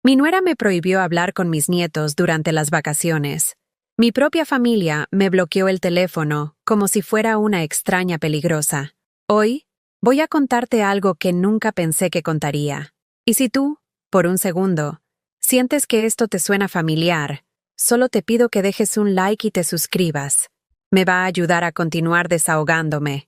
Mi nuera me prohibió hablar con mis nietos durante las vacaciones. Mi propia familia me bloqueó el teléfono como si fuera una extraña peligrosa. Hoy, voy a contarte algo que nunca pensé que contaría. Y si tú, por un segundo, sientes que esto te suena familiar, solo te pido que dejes un like y te suscribas. Me va a ayudar a continuar desahogándome.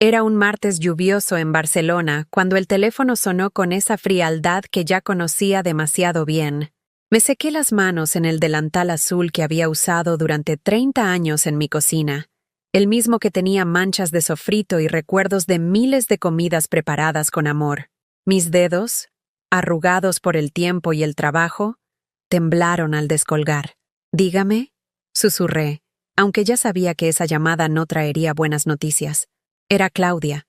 Era un martes lluvioso en Barcelona cuando el teléfono sonó con esa frialdad que ya conocía demasiado bien. Me sequé las manos en el delantal azul que había usado durante 30 años en mi cocina, el mismo que tenía manchas de sofrito y recuerdos de miles de comidas preparadas con amor. Mis dedos, arrugados por el tiempo y el trabajo, temblaron al descolgar. «Dígame», susurré, aunque ya sabía que esa llamada no traería buenas noticias. Era Claudia,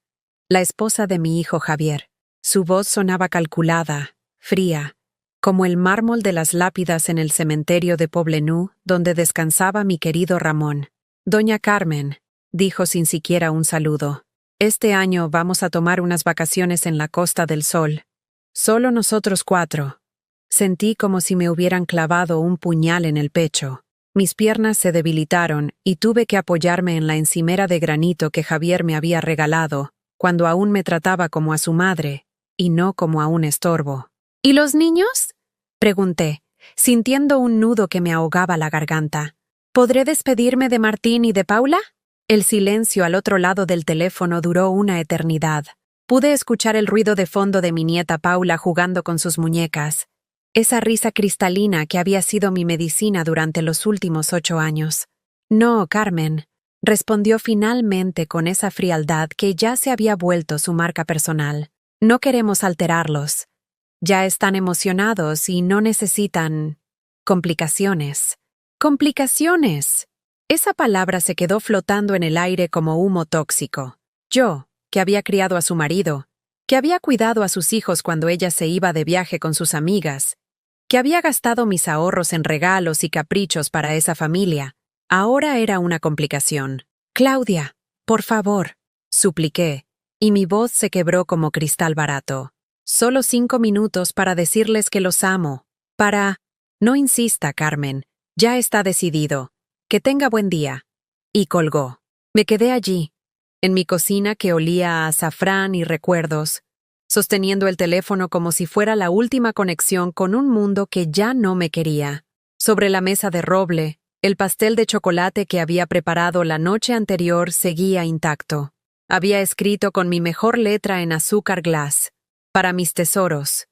la esposa de mi hijo Javier. Su voz sonaba calculada, fría, como el mármol de las lápidas en el cementerio de Poblenou, donde descansaba mi querido Ramón. «Doña Carmen», dijo sin siquiera un saludo, «este año vamos a tomar unas vacaciones en la Costa del Sol. Solo nosotros 4. Sentí como si me hubieran clavado un puñal en el pecho. Mis piernas se debilitaron y tuve que apoyarme en la encimera de granito que Javier me había regalado, cuando aún me trataba como a su madre, y no como a un estorbo. «¿Y los niños?», pregunté, sintiendo un nudo que me ahogaba la garganta. «¿Podré despedirme de Martín y de Paula?». El silencio al otro lado del teléfono duró una eternidad. Pude escuchar el ruido de fondo de mi nieta Paula jugando con sus muñecas. Esa risa cristalina que había sido mi medicina durante los últimos 8 años. «No, Carmen», respondió finalmente con esa frialdad que ya se había vuelto su marca personal. «No queremos alterarlos. Ya están emocionados y no necesitan complicaciones». «¡Complicaciones!». Esa palabra se quedó flotando en el aire como humo tóxico. Yo, que había criado a su marido, que había cuidado a sus hijos cuando ella se iba de viaje con sus amigas, que había gastado mis ahorros en regalos y caprichos para esa familia, ahora era una complicación. «Claudia, por favor», supliqué, y mi voz se quebró como cristal barato. «Solo 5 minutos para decirles que los amo. No insista, Carmen, ya está decidido. Que tenga buen día». Y colgó. Me quedé allí, en mi cocina que olía a azafrán y recuerdos, sosteniendo el teléfono como si fuera la última conexión con un mundo que ya no me quería. Sobre la mesa de roble, el pastel de chocolate que había preparado la noche anterior seguía intacto. Había escrito con mi mejor letra en azúcar glass: «Para mis tesoros,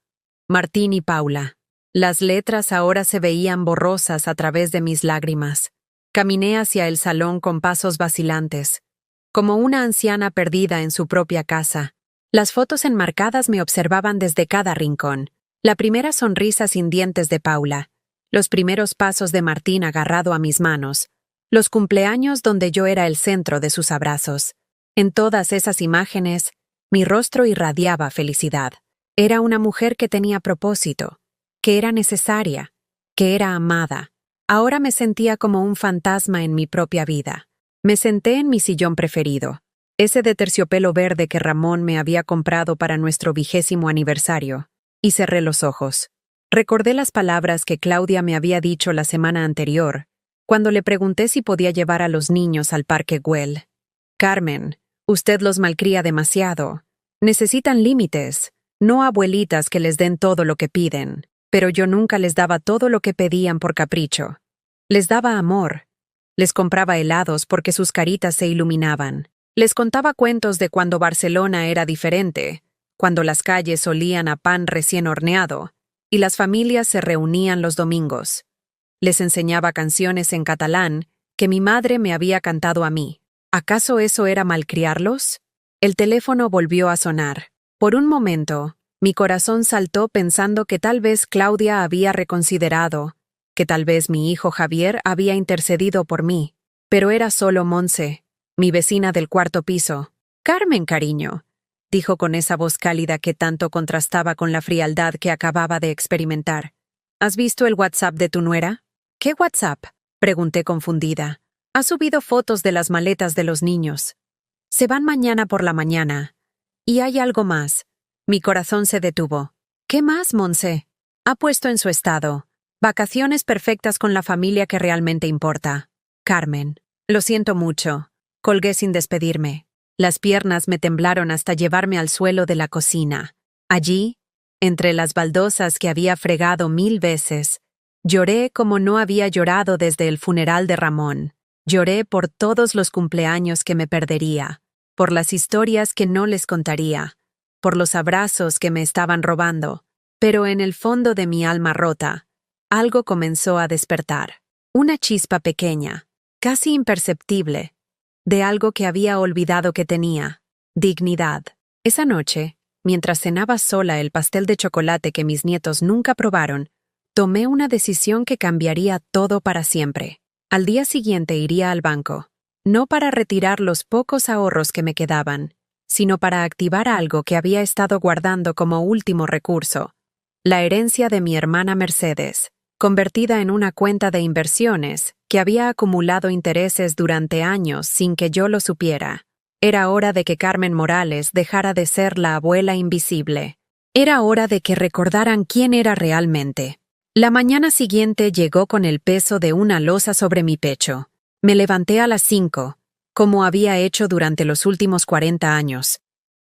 Martín y Paula». Las letras ahora se veían borrosas a través de mis lágrimas. Caminé hacia el salón con pasos vacilantes, como una anciana perdida en su propia casa. Las fotos enmarcadas me observaban desde cada rincón. La primera sonrisa sin dientes de Paula, los primeros pasos de Martín agarrado a mis manos, los cumpleaños donde yo era el centro de sus abrazos. En todas esas imágenes, mi rostro irradiaba felicidad. Era una mujer que tenía propósito, que era necesaria, que era amada. Ahora me sentía como un fantasma en mi propia vida. Me senté en mi sillón preferido, ese de terciopelo verde que Ramón me había comprado para nuestro 20º aniversario, y cerré los ojos. Recordé las palabras que Claudia me había dicho la semana anterior, cuando le pregunté si podía llevar a los niños al Parque Güell. «Carmen, usted los malcría demasiado. Necesitan límites, no abuelitas que les den todo lo que piden». Pero yo nunca les daba todo lo que pedían por capricho. Les daba amor. Les compraba helados porque sus caritas se iluminaban. Les contaba cuentos de cuando Barcelona era diferente, cuando las calles olían a pan recién horneado, y las familias se reunían los domingos. Les enseñaba canciones en catalán que mi madre me había cantado a mí. ¿Acaso eso era malcriarlos? El teléfono volvió a sonar. Por un momento, mi corazón saltó pensando que tal vez Claudia había reconsiderado, que tal vez mi hijo Javier había intercedido por mí. Pero era solo Monse, mi vecina del 4º piso. «Carmen, cariño», dijo con esa voz cálida que tanto contrastaba con la frialdad que acababa de experimentar. «¿Has visto el WhatsApp de tu nuera?». «¿Qué WhatsApp?», pregunté confundida. «Ha subido fotos de las maletas de los niños. Se van mañana por la mañana. Y hay algo más». Mi corazón se detuvo. «¿Qué más, Monse?». Ha puesto en su estado. Vacaciones perfectas con la familia que realmente importa. Carmen. Lo siento mucho. Colgué sin despedirme. Las piernas me temblaron hasta llevarme al suelo de la cocina. Allí, entre las baldosas que había fregado 1000 veces, lloré como no había llorado desde el funeral de Ramón. Lloré por todos los cumpleaños que me perdería, por las historias que no les contaría, por los abrazos que me estaban robando. Pero en el fondo de mi alma rota, algo comenzó a despertar. Una chispa pequeña, casi imperceptible, de algo que había olvidado que tenía: dignidad. Esa noche, mientras cenaba sola el pastel de chocolate que mis nietos nunca probaron, tomé una decisión que cambiaría todo para siempre. Al día siguiente iría al banco, no para retirar los pocos ahorros que me quedaban, sino para activar algo que había estado guardando como último recurso: la herencia de mi hermana Mercedes, convertida en una cuenta de inversiones que había acumulado intereses durante años sin que yo lo supiera. Era hora de que Carmen Morales dejara de ser la abuela invisible. Era hora de que recordaran quién era realmente. La mañana siguiente llegó con el peso de una losa sobre mi pecho. Me levanté a las 5, como había hecho durante los últimos 40 años.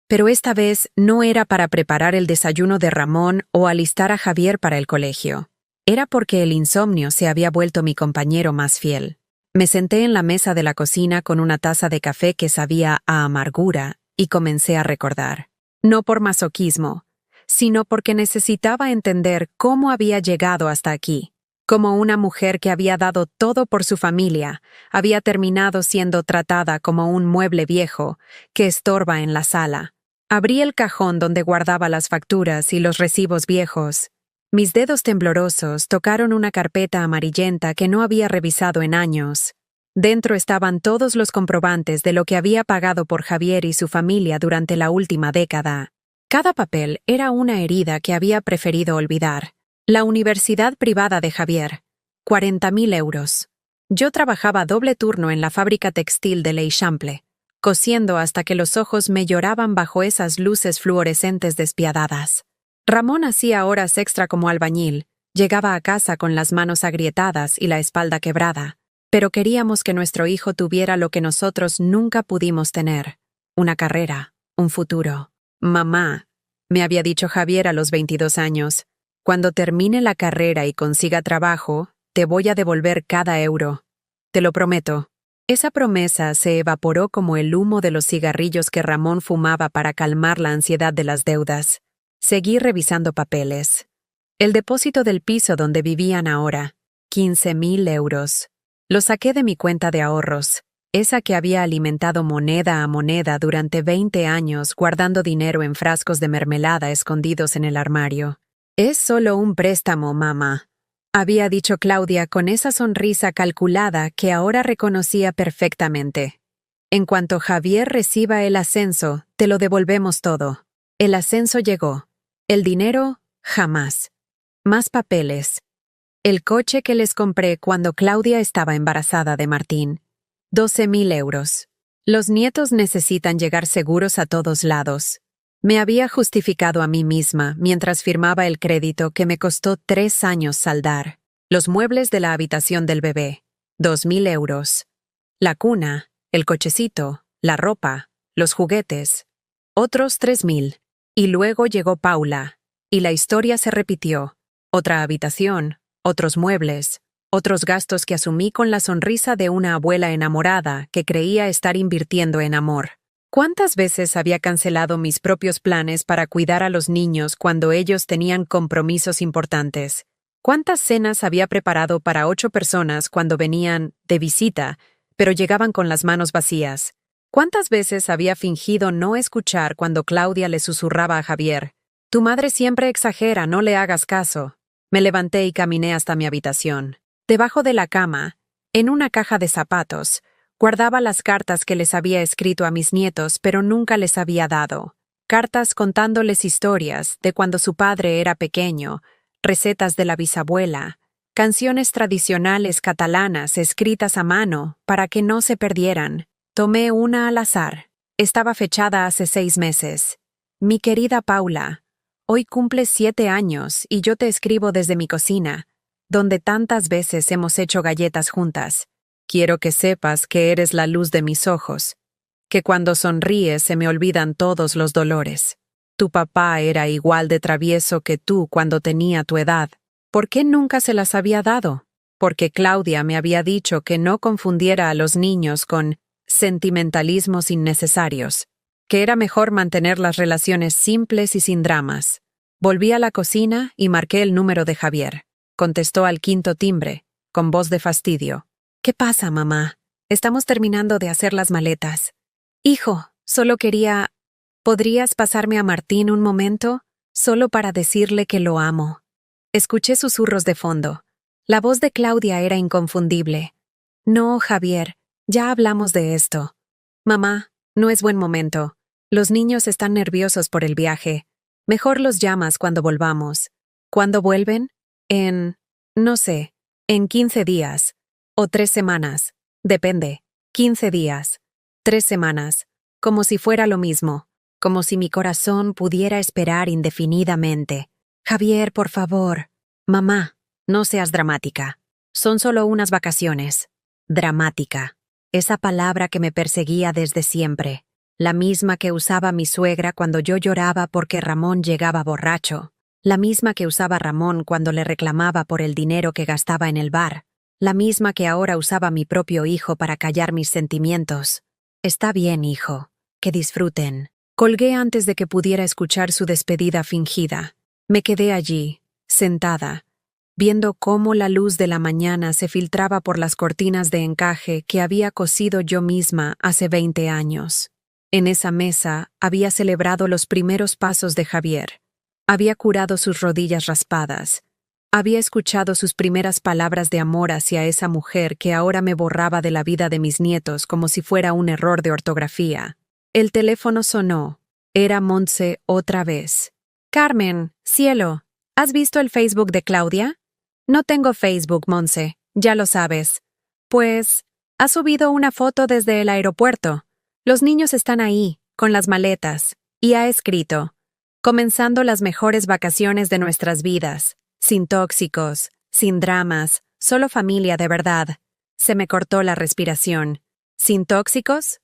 Pero esta vez no era para preparar el desayuno de Ramón o alistar a Javier para el colegio. Era porque el insomnio se había vuelto mi compañero más fiel. Me senté en la mesa de la cocina con una taza de café que sabía a amargura y comencé a recordar. No por masoquismo, sino porque necesitaba entender cómo había llegado hasta aquí. Como una mujer que había dado todo por su familia, había terminado siendo tratada como un mueble viejo que estorba en la sala. Abrí el cajón donde guardaba las facturas y los recibos viejos. Mis dedos temblorosos tocaron una carpeta amarillenta que no había revisado en años. Dentro estaban todos los comprobantes de lo que había pagado por Javier y su familia durante la última década. Cada papel era una herida que había preferido olvidar. La universidad privada de Javier, 40.000 euros. Yo trabajaba doble turno en la fábrica textil de l'Eixample, cosiendo hasta que los ojos me lloraban bajo esas luces fluorescentes despiadadas. Ramón hacía horas extra como albañil, llegaba a casa con las manos agrietadas y la espalda quebrada, pero queríamos que nuestro hijo tuviera lo que nosotros nunca pudimos tener: una carrera, un futuro. Mamá, me había dicho Javier a los 22 años, cuando termine la carrera y consiga trabajo, te voy a devolver cada euro. Te lo prometo. Esa promesa se evaporó como el humo de los cigarrillos que Ramón fumaba para calmar la ansiedad de las deudas. Seguí revisando papeles. El depósito del piso donde vivían ahora, 15.000 euros. Lo saqué de mi cuenta de ahorros, esa que había alimentado moneda a moneda durante 20 años guardando dinero en frascos de mermelada escondidos en el armario. Es solo un préstamo, mamá, había dicho Claudia con esa sonrisa calculada que ahora reconocía perfectamente. En cuanto Javier reciba el ascenso, te lo devolvemos todo. El ascenso llegó. El dinero, jamás. Más papeles. El coche que les compré cuando Claudia estaba embarazada de Martín. 12.000 euros. Los nietos necesitan llegar seguros a todos lados. Me había justificado a mí misma mientras firmaba el crédito que me costó 3 años saldar. Los muebles de la habitación del bebé, 2.000 euros. La cuna, el cochecito, la ropa, los juguetes, otros 3.000. Y luego llegó Paula, y la historia se repitió. Otra habitación, otros muebles, otros gastos que asumí con la sonrisa de una abuela enamorada que creía estar invirtiendo en amor. ¿Cuántas veces había cancelado mis propios planes para cuidar a los niños cuando ellos tenían compromisos importantes? ¿Cuántas cenas había preparado para 8 personas cuando venían de visita, pero llegaban con las manos vacías? ¿Cuántas veces había fingido no escuchar cuando Claudia le susurraba a Javier: «Tu madre siempre exagera, no le hagas caso»? Me levanté y caminé hasta mi habitación. Debajo de la cama, en una caja de zapatos, guardaba las cartas que les había escrito a mis nietos, pero nunca les había dado. Cartas contándoles historias de cuando su padre era pequeño, recetas de la bisabuela, canciones tradicionales catalanas escritas a mano para que no se perdieran. Tomé una al azar. Estaba fechada hace 6 meses. Mi querida Paula, hoy cumples 7 años y yo te escribo desde mi cocina, donde tantas veces hemos hecho galletas juntas. Quiero que sepas que eres la luz de mis ojos, que cuando sonríes se me olvidan todos los dolores. Tu papá era igual de travieso que tú cuando tenía tu edad. ¿Por qué nunca se las había dado? Porque Claudia me había dicho que no confundiera a los niños con sentimentalismos innecesarios, que era mejor mantener las relaciones simples y sin dramas. Volví a la cocina y marqué el número de Javier. Contestó al quinto timbre, con voz de fastidio. ¿Qué pasa, mamá? Estamos terminando de hacer las maletas. Hijo, solo quería... ¿Podrías pasarme a Martín un momento? Solo para decirle que lo amo. Escuché susurros de fondo. La voz de Claudia era inconfundible. No, Javier, ya hablamos de esto. Mamá, no es buen momento. Los niños están nerviosos por el viaje. Mejor los llamas cuando volvamos. ¿Cuándo vuelven? No sé, en 15 días. O 3 semanas. Depende. 15 días. 3 semanas. Como si fuera lo mismo. Como si mi corazón pudiera esperar indefinidamente. Javier, por favor. Mamá, no seas dramática. Son solo unas vacaciones. Dramática. Esa palabra que me perseguía desde siempre. La misma que usaba mi suegra cuando yo lloraba porque Ramón llegaba borracho. La misma que usaba Ramón cuando le reclamaba por el dinero que gastaba en el bar. La misma que ahora usaba mi propio hijo para callar mis sentimientos. Está bien, hijo. Que disfruten. Colgué antes de que pudiera escuchar su despedida fingida. Me quedé allí, sentada, viendo cómo la luz de la mañana se filtraba por las cortinas de encaje que había cosido yo misma hace 20 años. En esa mesa había celebrado los primeros pasos de Javier. Había curado sus rodillas raspadas. Había escuchado sus primeras palabras de amor hacia esa mujer que ahora me borraba de la vida de mis nietos como si fuera un error de ortografía. El teléfono sonó. Era Montse otra vez. Carmen, cielo, ¿has visto el Facebook de Claudia? No tengo Facebook, Montse, ya lo sabes. Pues, ha subido una foto desde el aeropuerto. Los niños están ahí, con las maletas, y ha escrito: comenzando las mejores vacaciones de nuestras vidas, sin tóxicos, sin dramas, solo familia de verdad. Se me cortó la respiración. ¿Sin tóxicos?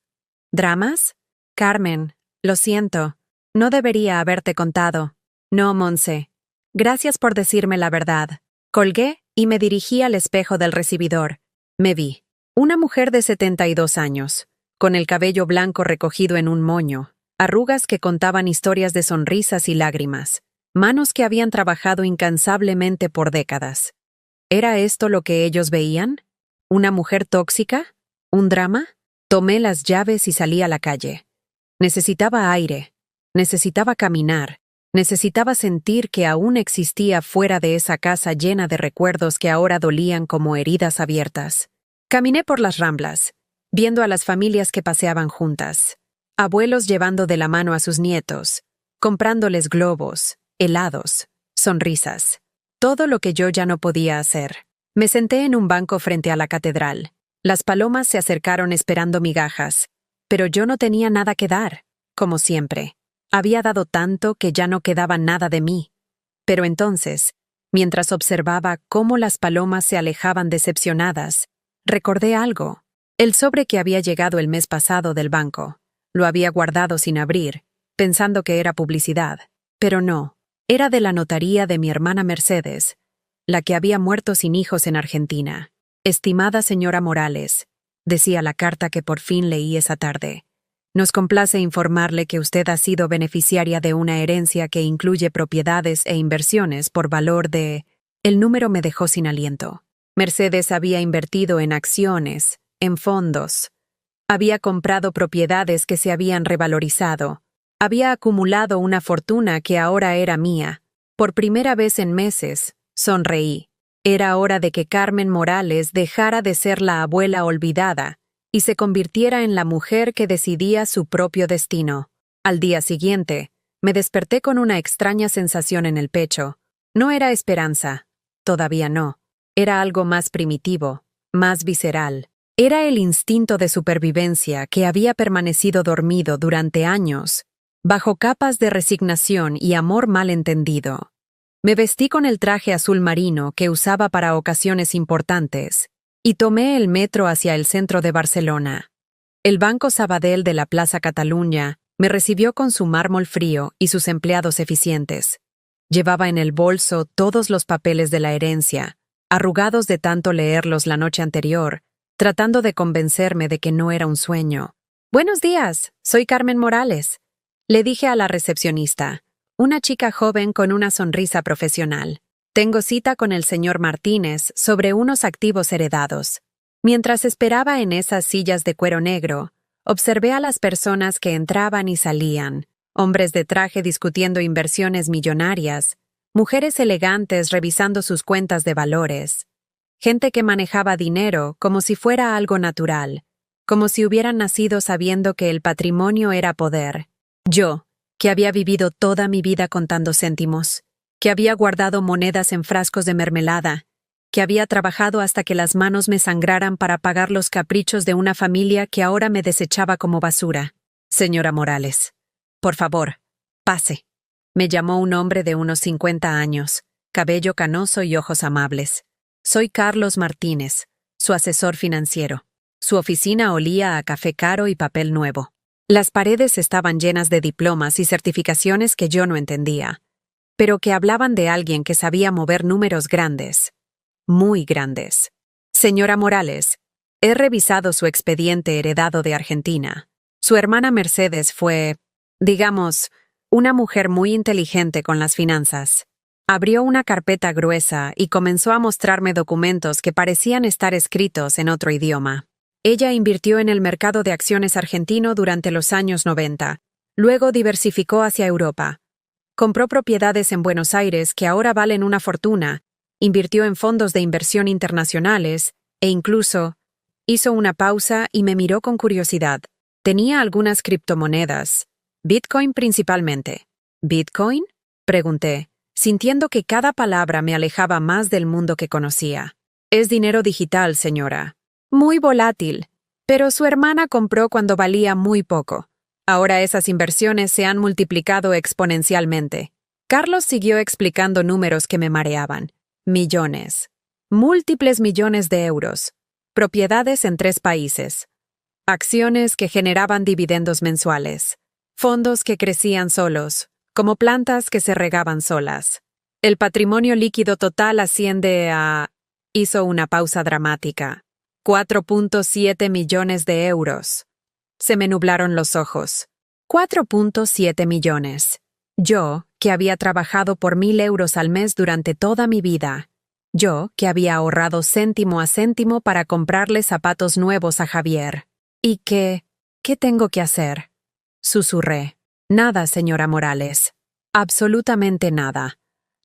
¿Dramas? Carmen, lo siento. No debería haberte contado. No, Montse. Gracias por decirme la verdad. Colgué y me dirigí al espejo del recibidor. Me vi. Una mujer de 72 años, con el cabello blanco recogido en un moño, arrugas que contaban historias de sonrisas y lágrimas, manos que habían trabajado incansablemente por décadas. ¿Era esto lo que ellos veían? ¿Una mujer tóxica? ¿Un drama? Tomé las llaves y salí a la calle. Necesitaba aire, necesitaba caminar, necesitaba sentir que aún existía fuera de esa casa llena de recuerdos que ahora dolían como heridas abiertas. Caminé por las Ramblas, viendo a las familias que paseaban juntas, abuelos llevando de la mano a sus nietos, comprándoles globos, helados, sonrisas, todo lo que yo ya no podía hacer. Me senté en un banco frente a la catedral. Las palomas se acercaron esperando migajas, pero yo no tenía nada que dar, como siempre. Había dado tanto que ya no quedaba nada de mí. Pero entonces, mientras observaba cómo las palomas se alejaban decepcionadas, recordé algo. El sobre que había llegado el mes pasado del banco. Lo había guardado sin abrir, pensando que era publicidad. Pero no, era de la notaría de mi hermana Mercedes, la que había muerto sin hijos en Argentina. Estimada señora Morales, decía la carta que por fin leí esa tarde. Nos complace informarle que usted ha sido beneficiaria de una herencia que incluye propiedades e inversiones por valor de... El número me dejó sin aliento. Mercedes había invertido en acciones, en fondos. Había comprado propiedades que se habían revalorizado. Había acumulado una fortuna que ahora era mía. Por primera vez en meses, sonreí. Era hora de que Carmen Morales dejara de ser la abuela olvidada y se convirtiera en la mujer que decidía su propio destino. Al día siguiente, me desperté con una extraña sensación en el pecho. No era esperanza, todavía no. Era algo más primitivo, más visceral. Era el instinto de supervivencia que había permanecido dormido durante años bajo capas de resignación y amor malentendido. Me vestí con el traje azul marino que usaba para ocasiones importantes y tomé el metro hacia el centro de Barcelona. El Banco Sabadell de la Plaza Catalunya me recibió con su mármol frío y sus empleados eficientes. Llevaba en el bolso todos los papeles de la herencia, arrugados de tanto leerlos la noche anterior, tratando de convencerme de que no era un sueño. «Buenos días, soy Carmen Morales», le dije a la recepcionista, una chica joven con una sonrisa profesional. «Tengo cita con el señor Martínez sobre unos activos heredados». Mientras esperaba en esas sillas de cuero negro, observé a las personas que entraban y salían, hombres de traje discutiendo inversiones millonarias, mujeres elegantes revisando sus cuentas de valores, gente que manejaba dinero como si fuera algo natural, como si hubieran nacido sabiendo que el patrimonio era poder. Yo, que había vivido toda mi vida contando céntimos, que había guardado monedas en frascos de mermelada, que había trabajado hasta que las manos me sangraran para pagar los caprichos de una familia que ahora me desechaba como basura. «Señora Morales, por favor, pase», me llamó un hombre de unos 50 años, cabello canoso y ojos amables. «Soy Carlos Martínez, su asesor financiero». Su oficina olía a café caro y papel nuevo. Las paredes estaban llenas de diplomas y certificaciones que yo no entendía, pero que hablaban de alguien que sabía mover números grandes. Muy grandes. «Señora Morales, he revisado su expediente heredado de Argentina. Su hermana Mercedes fue, digamos, una mujer muy inteligente con las finanzas». Abrió una carpeta gruesa y comenzó a mostrarme documentos que parecían estar escritos en otro idioma. Ella invirtió en el mercado de acciones argentino durante los años 90. Luego diversificó hacia Europa. Compró propiedades en Buenos Aires que ahora valen una fortuna. Invirtió en fondos de inversión internacionales e incluso hizo una pausa y me miró con curiosidad. Tenía algunas criptomonedas, Bitcoin principalmente. «¿Bitcoin?», pregunté, sintiendo que cada palabra me alejaba más del mundo que conocía. «Es dinero digital, señora. Muy volátil, pero su hermana compró cuando valía muy poco. Ahora esas inversiones se han multiplicado exponencialmente». Carlos siguió explicando números que me mareaban. Millones. Múltiples millones de euros. Propiedades en 3 países. Acciones que generaban dividendos mensuales. Fondos que crecían solos, como plantas que se regaban solas. El patrimonio líquido total asciende a... Hizo una pausa dramática. 4.7 millones de euros. Se me nublaron los ojos. 4.7 millones. Yo, que había trabajado por 1.000 euros al mes durante toda mi vida. Yo, que había ahorrado céntimo a céntimo para comprarle zapatos nuevos a Javier. ¿Y qué tengo que hacer?, susurré. «Nada, señora Morales. Absolutamente nada.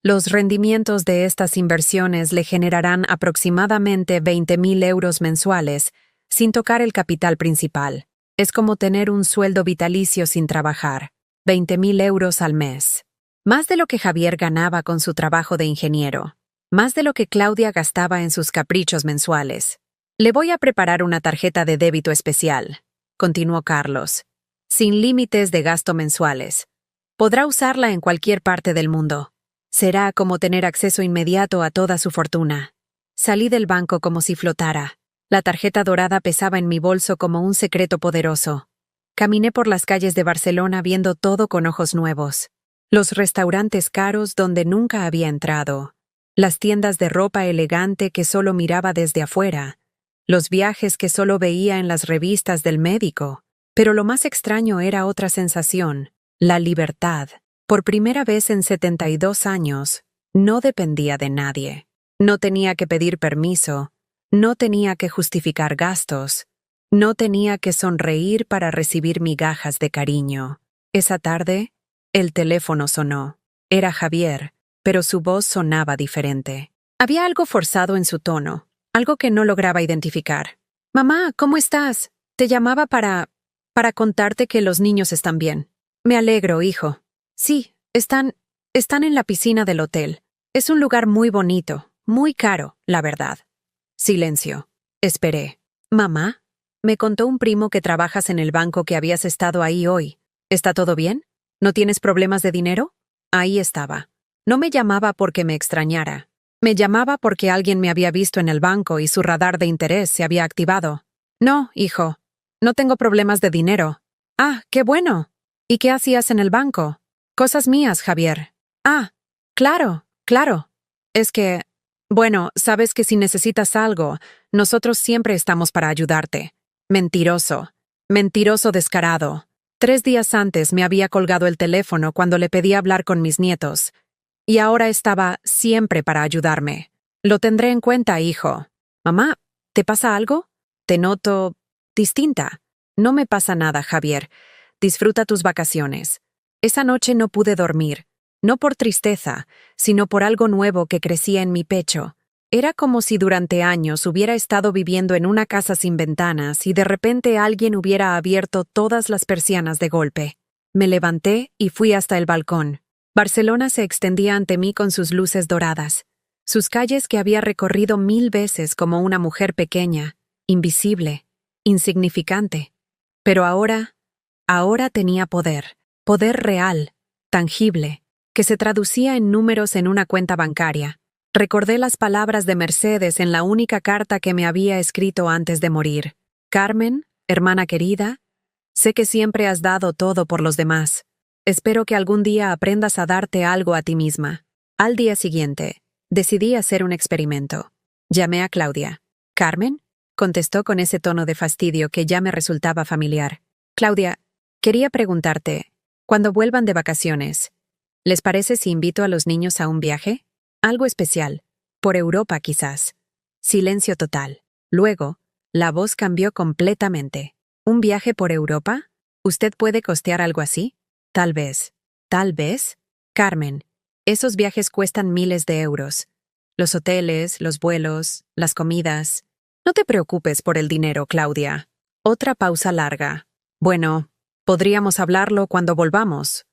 Los rendimientos de estas inversiones le generarán aproximadamente 20.000 euros mensuales, sin tocar el capital principal. Es como tener un sueldo vitalicio sin trabajar. 20.000 euros al mes. Más de lo que Javier ganaba con su trabajo de ingeniero. Más de lo que Claudia gastaba en sus caprichos mensuales. Le voy a preparar una tarjeta de débito especial», continuó Carlos, «sin límites de gasto mensuales. Podrá usarla en cualquier parte del mundo. Será como tener acceso inmediato a toda su fortuna». Salí del banco como si flotara. La tarjeta dorada pesaba en mi bolso como un secreto poderoso. Caminé por las calles de Barcelona viendo todo con ojos nuevos. Los restaurantes caros donde nunca había entrado. Las tiendas de ropa elegante que solo miraba desde afuera. Los viajes que solo veía en las revistas del médico. Pero lo más extraño era otra sensación, la libertad. Por primera vez en 72 años, no dependía de nadie. No tenía que pedir permiso, no tenía que justificar gastos, no tenía que sonreír para recibir migajas de cariño. Esa tarde, el teléfono sonó. Era Javier, pero su voz sonaba diferente. Había algo forzado en su tono, algo que no lograba identificar. «Mamá, ¿cómo estás? Te llamaba para contarte que los niños están bien». «Me alegro, hijo». «Sí, están en la piscina del hotel. Es un lugar muy bonito, muy caro, la verdad». Silencio. Esperé. «Mamá, me contó un primo que trabajas en el banco que habías estado ahí hoy. ¿Está todo bien?». ¿No tienes problemas de dinero? Ahí estaba. No me llamaba porque me extrañara. Me llamaba porque alguien me había visto en el banco y su radar de interés se había activado. No, hijo. No tengo problemas de dinero. Ah, qué bueno. ¿Y qué hacías en el banco? Cosas mías, Javier. Ah, claro, claro. Es que, bueno, sabes que si necesitas algo, nosotros siempre estamos para ayudarte. Mentiroso. Mentiroso descarado. 3 días antes me había colgado el teléfono cuando le pedí hablar con mis nietos. Y ahora estaba siempre para ayudarme. Lo tendré en cuenta, hijo. Mamá, ¿te pasa algo? Te noto distinta. No me pasa nada, Javier. Disfruta tus vacaciones. Esa noche no pude dormir, no por tristeza, sino por algo nuevo que crecía en mi pecho. Era como si durante años hubiera estado viviendo en una casa sin ventanas y de repente alguien hubiera abierto todas las persianas de golpe. Me levanté y fui hasta el balcón. Barcelona se extendía ante mí con sus luces doradas, sus calles que había recorrido 1000 veces como una mujer pequeña, invisible, insignificante. Pero ahora tenía poder, poder real, tangible, que se traducía en números en una cuenta bancaria. Recordé las palabras de Mercedes en la única carta que me había escrito antes de morir. Carmen, hermana querida, sé que siempre has dado todo por los demás. Espero que algún día aprendas a darte algo a ti misma. Al día siguiente, decidí hacer un experimento. Llamé a Claudia. ¿Carmen? Contestó con ese tono de fastidio que ya me resultaba familiar. Claudia, quería preguntarte, cuando vuelvan de vacaciones, ¿les parece si invito a los niños a un viaje? Algo especial. Por Europa, quizás. Silencio total. Luego, la voz cambió completamente. ¿Un viaje por Europa? ¿Usted puede costear algo así? Tal vez. ¿Tal vez? Carmen, esos viajes cuestan miles de euros. Los hoteles, los vuelos, las comidas. No te preocupes por el dinero, Claudia. Otra pausa larga. Bueno, podríamos hablarlo cuando volvamos.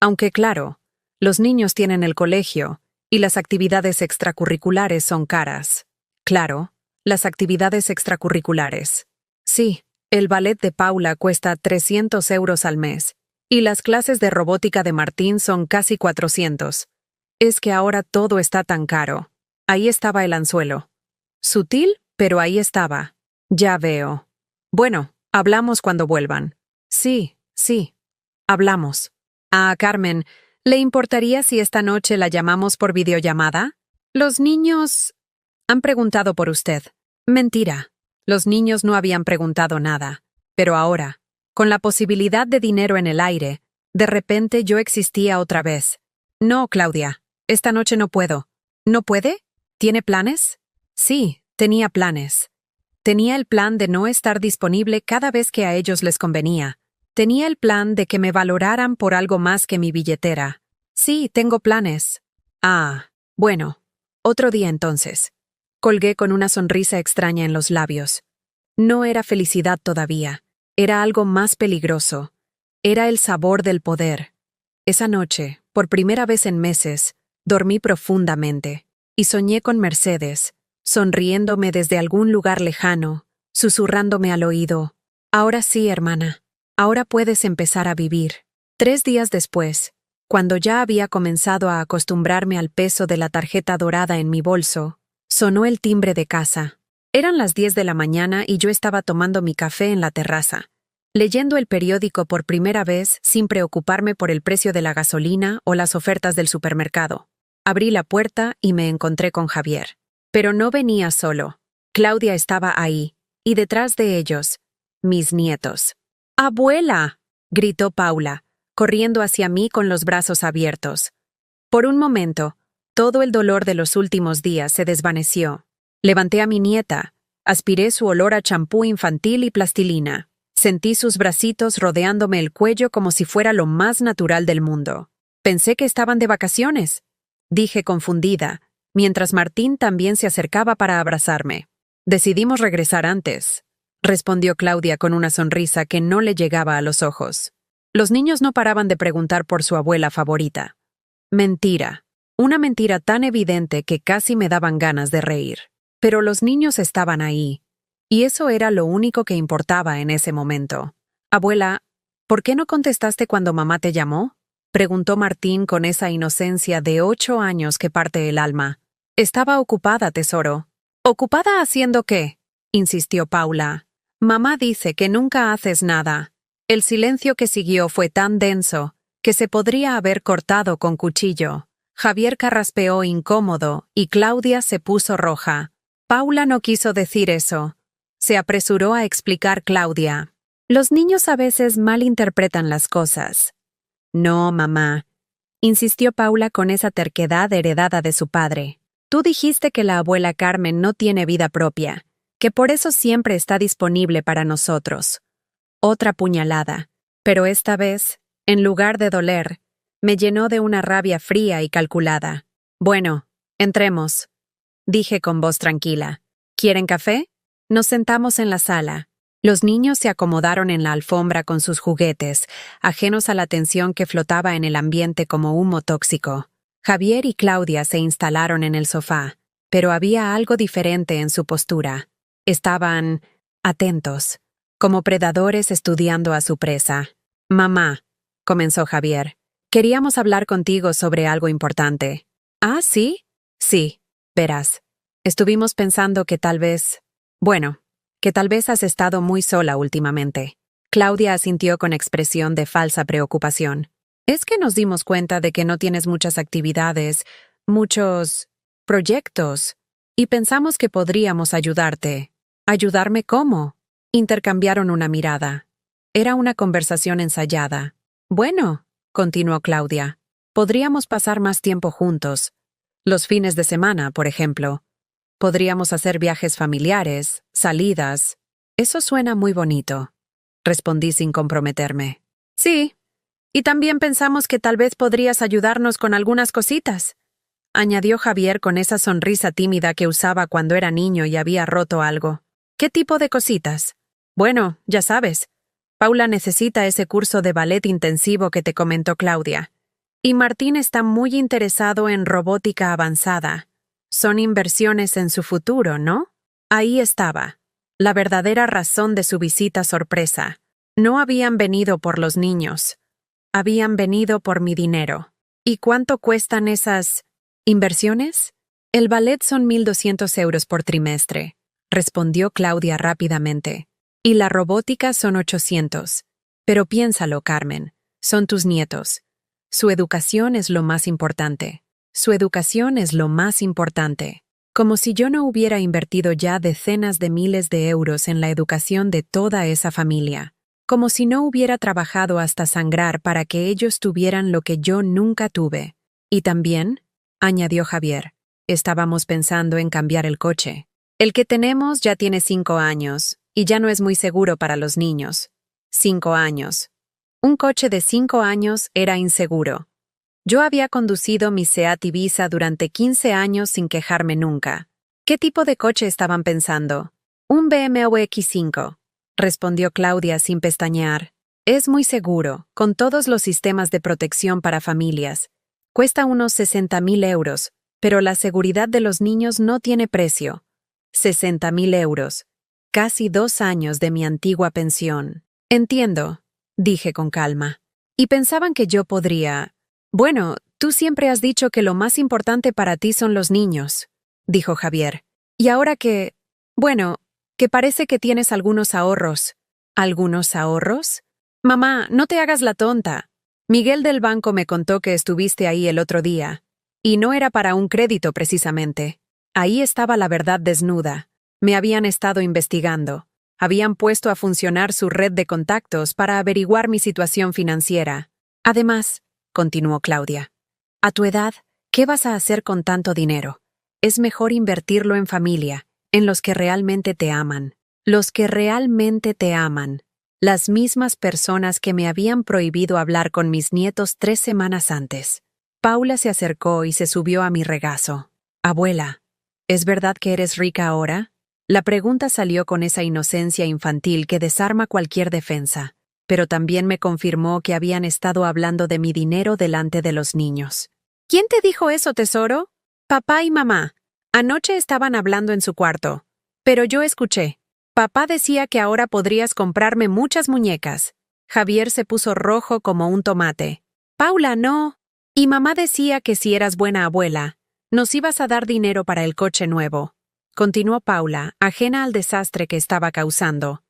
Aunque claro, los niños tienen el colegio y las actividades extracurriculares son caras. Claro, las actividades extracurriculares. Sí, el ballet de Paula cuesta 300 euros al mes. Y las clases de robótica de Martín son casi 400. Es que ahora todo está tan caro. Ahí estaba el anzuelo. Sutil, pero ahí estaba. Ya veo. Bueno, hablamos cuando vuelvan. Sí, sí. Hablamos. Ah, Carmen, ¿le importaría si esta noche la llamamos por videollamada? Los niños han preguntado por usted. Mentira. Los niños no habían preguntado nada. Pero ahora, con la posibilidad de dinero en el aire, de repente yo existía otra vez. No, Claudia, esta noche no puedo. ¿No puede? ¿Tiene planes? Sí, tenía planes. Tenía el plan de no estar disponible cada vez que a ellos les convenía. Tenía el plan de que me valoraran por algo más que mi billetera. Sí, tengo planes. Ah, bueno, otro día entonces. Colgué con una sonrisa extraña en los labios. No era felicidad todavía. Era algo más peligroso. Era el sabor del poder. Esa noche, por primera vez en meses, dormí profundamente y soñé con Mercedes, sonriéndome desde algún lugar lejano, susurrándome al oído. Ahora sí, hermana, ahora puedes empezar a vivir. 3 días después, cuando ya había comenzado a acostumbrarme al peso de la tarjeta dorada en mi bolso, sonó el timbre de casa. Eran las 10 de la mañana y yo estaba tomando mi café en la terraza, leyendo el periódico por primera vez sin preocuparme por el precio de la gasolina o las ofertas del supermercado. Abrí la puerta y me encontré con Javier. Pero no venía solo. Claudia estaba ahí, y detrás de ellos, mis nietos. ¡Abuela!, gritó Paula, corriendo hacia mí con los brazos abiertos. Por un momento, todo el dolor de los últimos días se desvaneció. Levanté a mi nieta, aspiré su olor a champú infantil y plastilina. Sentí sus bracitos rodeándome el cuello como si fuera lo más natural del mundo. Pensé que estaban de vacaciones, dije confundida, mientras Martín también se acercaba para abrazarme. Decidimos regresar antes, respondió Claudia con una sonrisa que no le llegaba a los ojos. Los niños no paraban de preguntar por su abuela favorita. Mentira. Una mentira tan evidente que casi me daban ganas de reír. Pero los niños estaban ahí, y eso era lo único que importaba en ese momento. Abuela, ¿por qué no contestaste cuando mamá te llamó? Preguntó Martín con esa inocencia de 8 años que parte el alma. Estaba ocupada, tesoro. ¿Ocupada haciendo qué? Insistió Paula. Mamá dice que nunca haces nada. El silencio que siguió fue tan denso que se podría haber cortado con cuchillo. Javier carraspeó incómodo y Claudia se puso roja. Paula no quiso decir eso. Se apresuró a explicar Claudia. Los niños a veces malinterpretan las cosas. No, mamá, insistió Paula con esa terquedad heredada de su padre. Tú dijiste que la abuela Carmen no tiene vida propia, que por eso siempre está disponible para nosotros. Otra puñalada, pero esta vez, en lugar de doler, me llenó de una rabia fría y calculada. Bueno, entremos, dije con voz tranquila. ¿Quieren café? Nos sentamos en la sala. Los niños se acomodaron en la alfombra con sus juguetes, ajenos a la tensión que flotaba en el ambiente como humo tóxico. Javier y Claudia se instalaron en el sofá, pero había algo diferente en su postura. Estaban atentos, como predadores estudiando a su presa. Mamá, comenzó Javier, queríamos hablar contigo sobre algo importante. ¿Ah, sí? Sí, verás. Estuvimos pensando que tal vez... Bueno, que tal vez has estado muy sola últimamente. Claudia asintió con expresión de falsa preocupación. Es que nos dimos cuenta de que no tienes muchas actividades, muchos proyectos, y pensamos que podríamos ayudarte. ¿Ayudarme cómo? Intercambiaron una mirada. Era una conversación ensayada. Bueno, continuó Claudia, podríamos pasar más tiempo juntos. Los fines de semana, por ejemplo. Podríamos hacer viajes familiares, salidas. Eso suena muy bonito, respondí sin comprometerme. Sí, y también pensamos que tal vez podrías ayudarnos con algunas cositas, añadió Javier con esa sonrisa tímida que usaba cuando era niño y había roto algo. ¿Qué tipo de cositas? Bueno, ya sabes, Paula necesita ese curso de ballet intensivo que te comentó Claudia. Y Martín está muy interesado en robótica avanzada. Son inversiones en su futuro, ¿no? Ahí estaba, la verdadera razón de su visita sorpresa. No habían venido por los niños. Habían venido por mi dinero. ¿Y cuánto cuestan esas inversiones? El ballet son 1.200 euros por trimestre, respondió Claudia rápidamente. Y la robótica son 800. Pero piénsalo, Carmen, son tus nietos. Su educación es lo más importante. Su educación es lo más importante. Como si yo no hubiera invertido ya decenas de miles de euros en la educación de toda esa familia. Como si no hubiera trabajado hasta sangrar para que ellos tuvieran lo que yo nunca tuve. Y también, añadió Javier, estábamos pensando en cambiar el coche. El que tenemos ya tiene 5 años, y ya no es muy seguro para los niños. 5 años. Un coche de 5 años era inseguro. Yo había conducido mi Seat Ibiza durante 15 años sin quejarme nunca. ¿Qué tipo de coche estaban pensando? Un BMW X5, respondió Claudia sin pestañear. Es muy seguro, con todos los sistemas de protección para familias. Cuesta unos 60.000 euros, pero la seguridad de los niños no tiene precio. 60.000 euros. Casi 2 años de mi antigua pensión. Entiendo, dije con calma. Y pensaban que yo podría... Bueno, tú siempre has dicho que lo más importante para ti son los niños, dijo Javier. Y ahora que... Bueno, que parece que tienes algunos ahorros. ¿Algunos ahorros? Mamá, no te hagas la tonta. Miguel del banco me contó que estuviste ahí el otro día. Y no era para un crédito precisamente. Ahí estaba la verdad desnuda. Me habían estado investigando. Habían puesto a funcionar su red de contactos para averiguar mi situación financiera. Además, continuó Claudia, a tu edad, ¿qué vas a hacer con tanto dinero? Es mejor invertirlo en familia, en los que realmente te aman. Los que realmente te aman. Las mismas personas que me habían prohibido hablar con mis nietos 3 semanas antes. Paula se acercó y se subió a mi regazo. Abuela, ¿es verdad que eres rica ahora? La pregunta salió con esa inocencia infantil que desarma cualquier defensa, pero también me confirmó que habían estado hablando de mi dinero delante de los niños. ¿Quién te dijo eso, tesoro? Papá y mamá. Anoche estaban hablando en su cuarto. Pero yo escuché. Papá decía que ahora podrías comprarme muchas muñecas. Javier se puso rojo como un tomate. Paula, no. Y mamá decía que si eras buena abuela, nos ibas a dar dinero para el coche nuevo. Continuó Paula, ajena al desastre que estaba causando.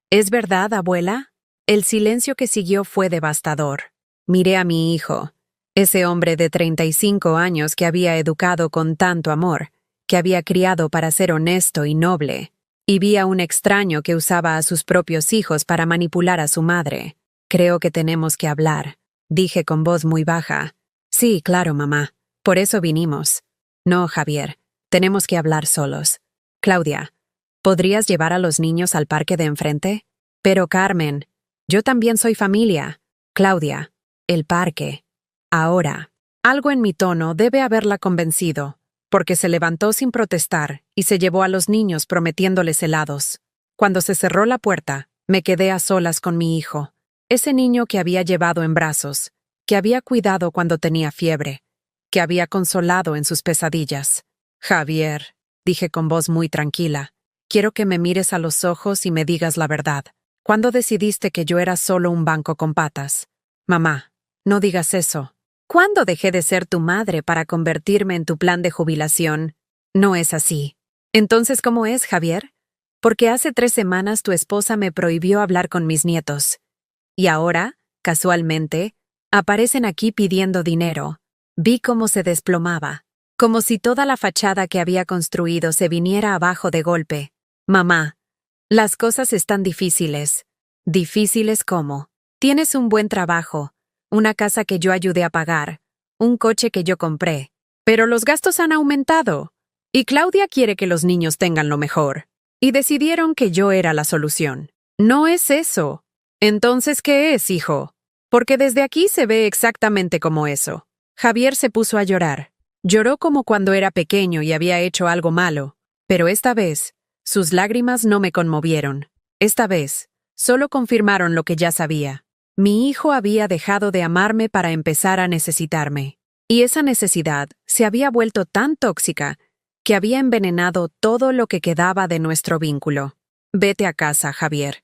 ¿Es verdad, abuela? El silencio que siguió fue devastador. Miré a mi hijo, ese hombre de 35 años que había educado con tanto amor, que había criado para ser honesto y noble, y vi a un extraño que usaba a sus propios hijos para manipular a su madre. Creo que tenemos que hablar, dije con voz muy baja. Sí, claro, mamá. Por eso vinimos. No, Javier. Tenemos que hablar solos. Claudia, ¿podrías llevar a los niños al parque de enfrente? Pero, Carmen, yo también soy familia. Claudia, el parque. Ahora. Algo en mi tono debe haberla convencido, porque se levantó sin protestar y se llevó a los niños prometiéndoles helados. Cuando se cerró la puerta, me quedé a solas con mi hijo, ese niño que había llevado en brazos, que había cuidado cuando tenía fiebre, que había consolado en sus pesadillas. Javier, dije con voz muy tranquila, quiero que me mires a los ojos y me digas la verdad. ¿Cuándo decidiste que yo era solo un banco con patas? Mamá, no digas eso. ¿Cuándo dejé de ser tu madre para convertirme en tu plan de jubilación? No es así. Entonces, ¿cómo es, Javier? Porque hace 3 semanas tu esposa me prohibió hablar con mis nietos. Y ahora, casualmente, aparecen aquí pidiendo dinero. Vi cómo se desplomaba, como si toda la fachada que había construido se viniera abajo de golpe. Mamá, las cosas están difíciles. ¿Difíciles cómo? Tienes un buen trabajo, una casa que yo ayudé a pagar, un coche que yo compré. Pero los gastos han aumentado. Y Claudia quiere que los niños tengan lo mejor. Y decidieron que yo era la solución. No es eso. Entonces, ¿qué es, hijo? Porque desde aquí se ve exactamente como eso. Javier se puso a llorar. Lloró como cuando era pequeño y había hecho algo malo. Pero esta vez, sus lágrimas no me conmovieron. Esta vez, solo confirmaron lo que ya sabía. Mi hijo había dejado de amarme para empezar a necesitarme. Y esa necesidad se había vuelto tan tóxica que había envenenado todo lo que quedaba de nuestro vínculo. Vete a casa, Javier,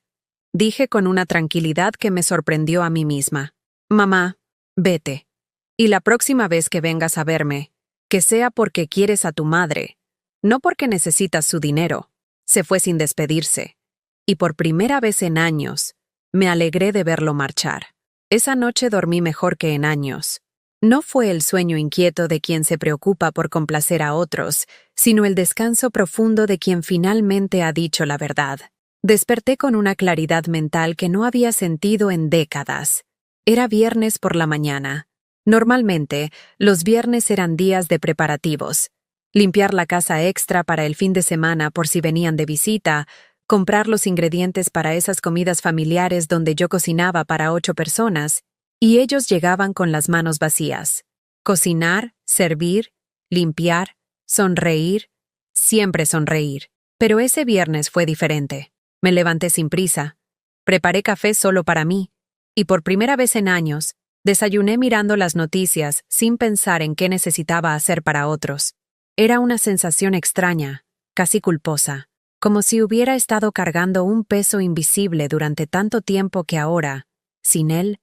dije con una tranquilidad que me sorprendió a mí misma. Mamá, vete. Y la próxima vez que vengas a verme, que sea porque quieres a tu madre, no porque necesitas su dinero. Se fue sin despedirse. Y por primera vez en años, me alegré de verlo marchar. Esa noche dormí mejor que en años. No fue el sueño inquieto de quien se preocupa por complacer a otros, sino el descanso profundo de quien finalmente ha dicho la verdad. Desperté con una claridad mental que no había sentido en décadas. Era viernes por la mañana. Normalmente, los viernes eran días de preparativos. Limpiar la casa extra para el fin de semana por si venían de visita, comprar los ingredientes para esas comidas familiares donde yo cocinaba para 8 personas, y ellos llegaban con las manos vacías. Cocinar, servir, limpiar, sonreír, siempre sonreír. Pero ese viernes fue diferente. Me levanté sin prisa. Preparé café solo para mí, y por primera vez en años, desayuné mirando las noticias sin pensar en qué necesitaba hacer para otros. Era una sensación extraña, casi culposa, como si hubiera estado cargando un peso invisible durante tanto tiempo que ahora, sin él,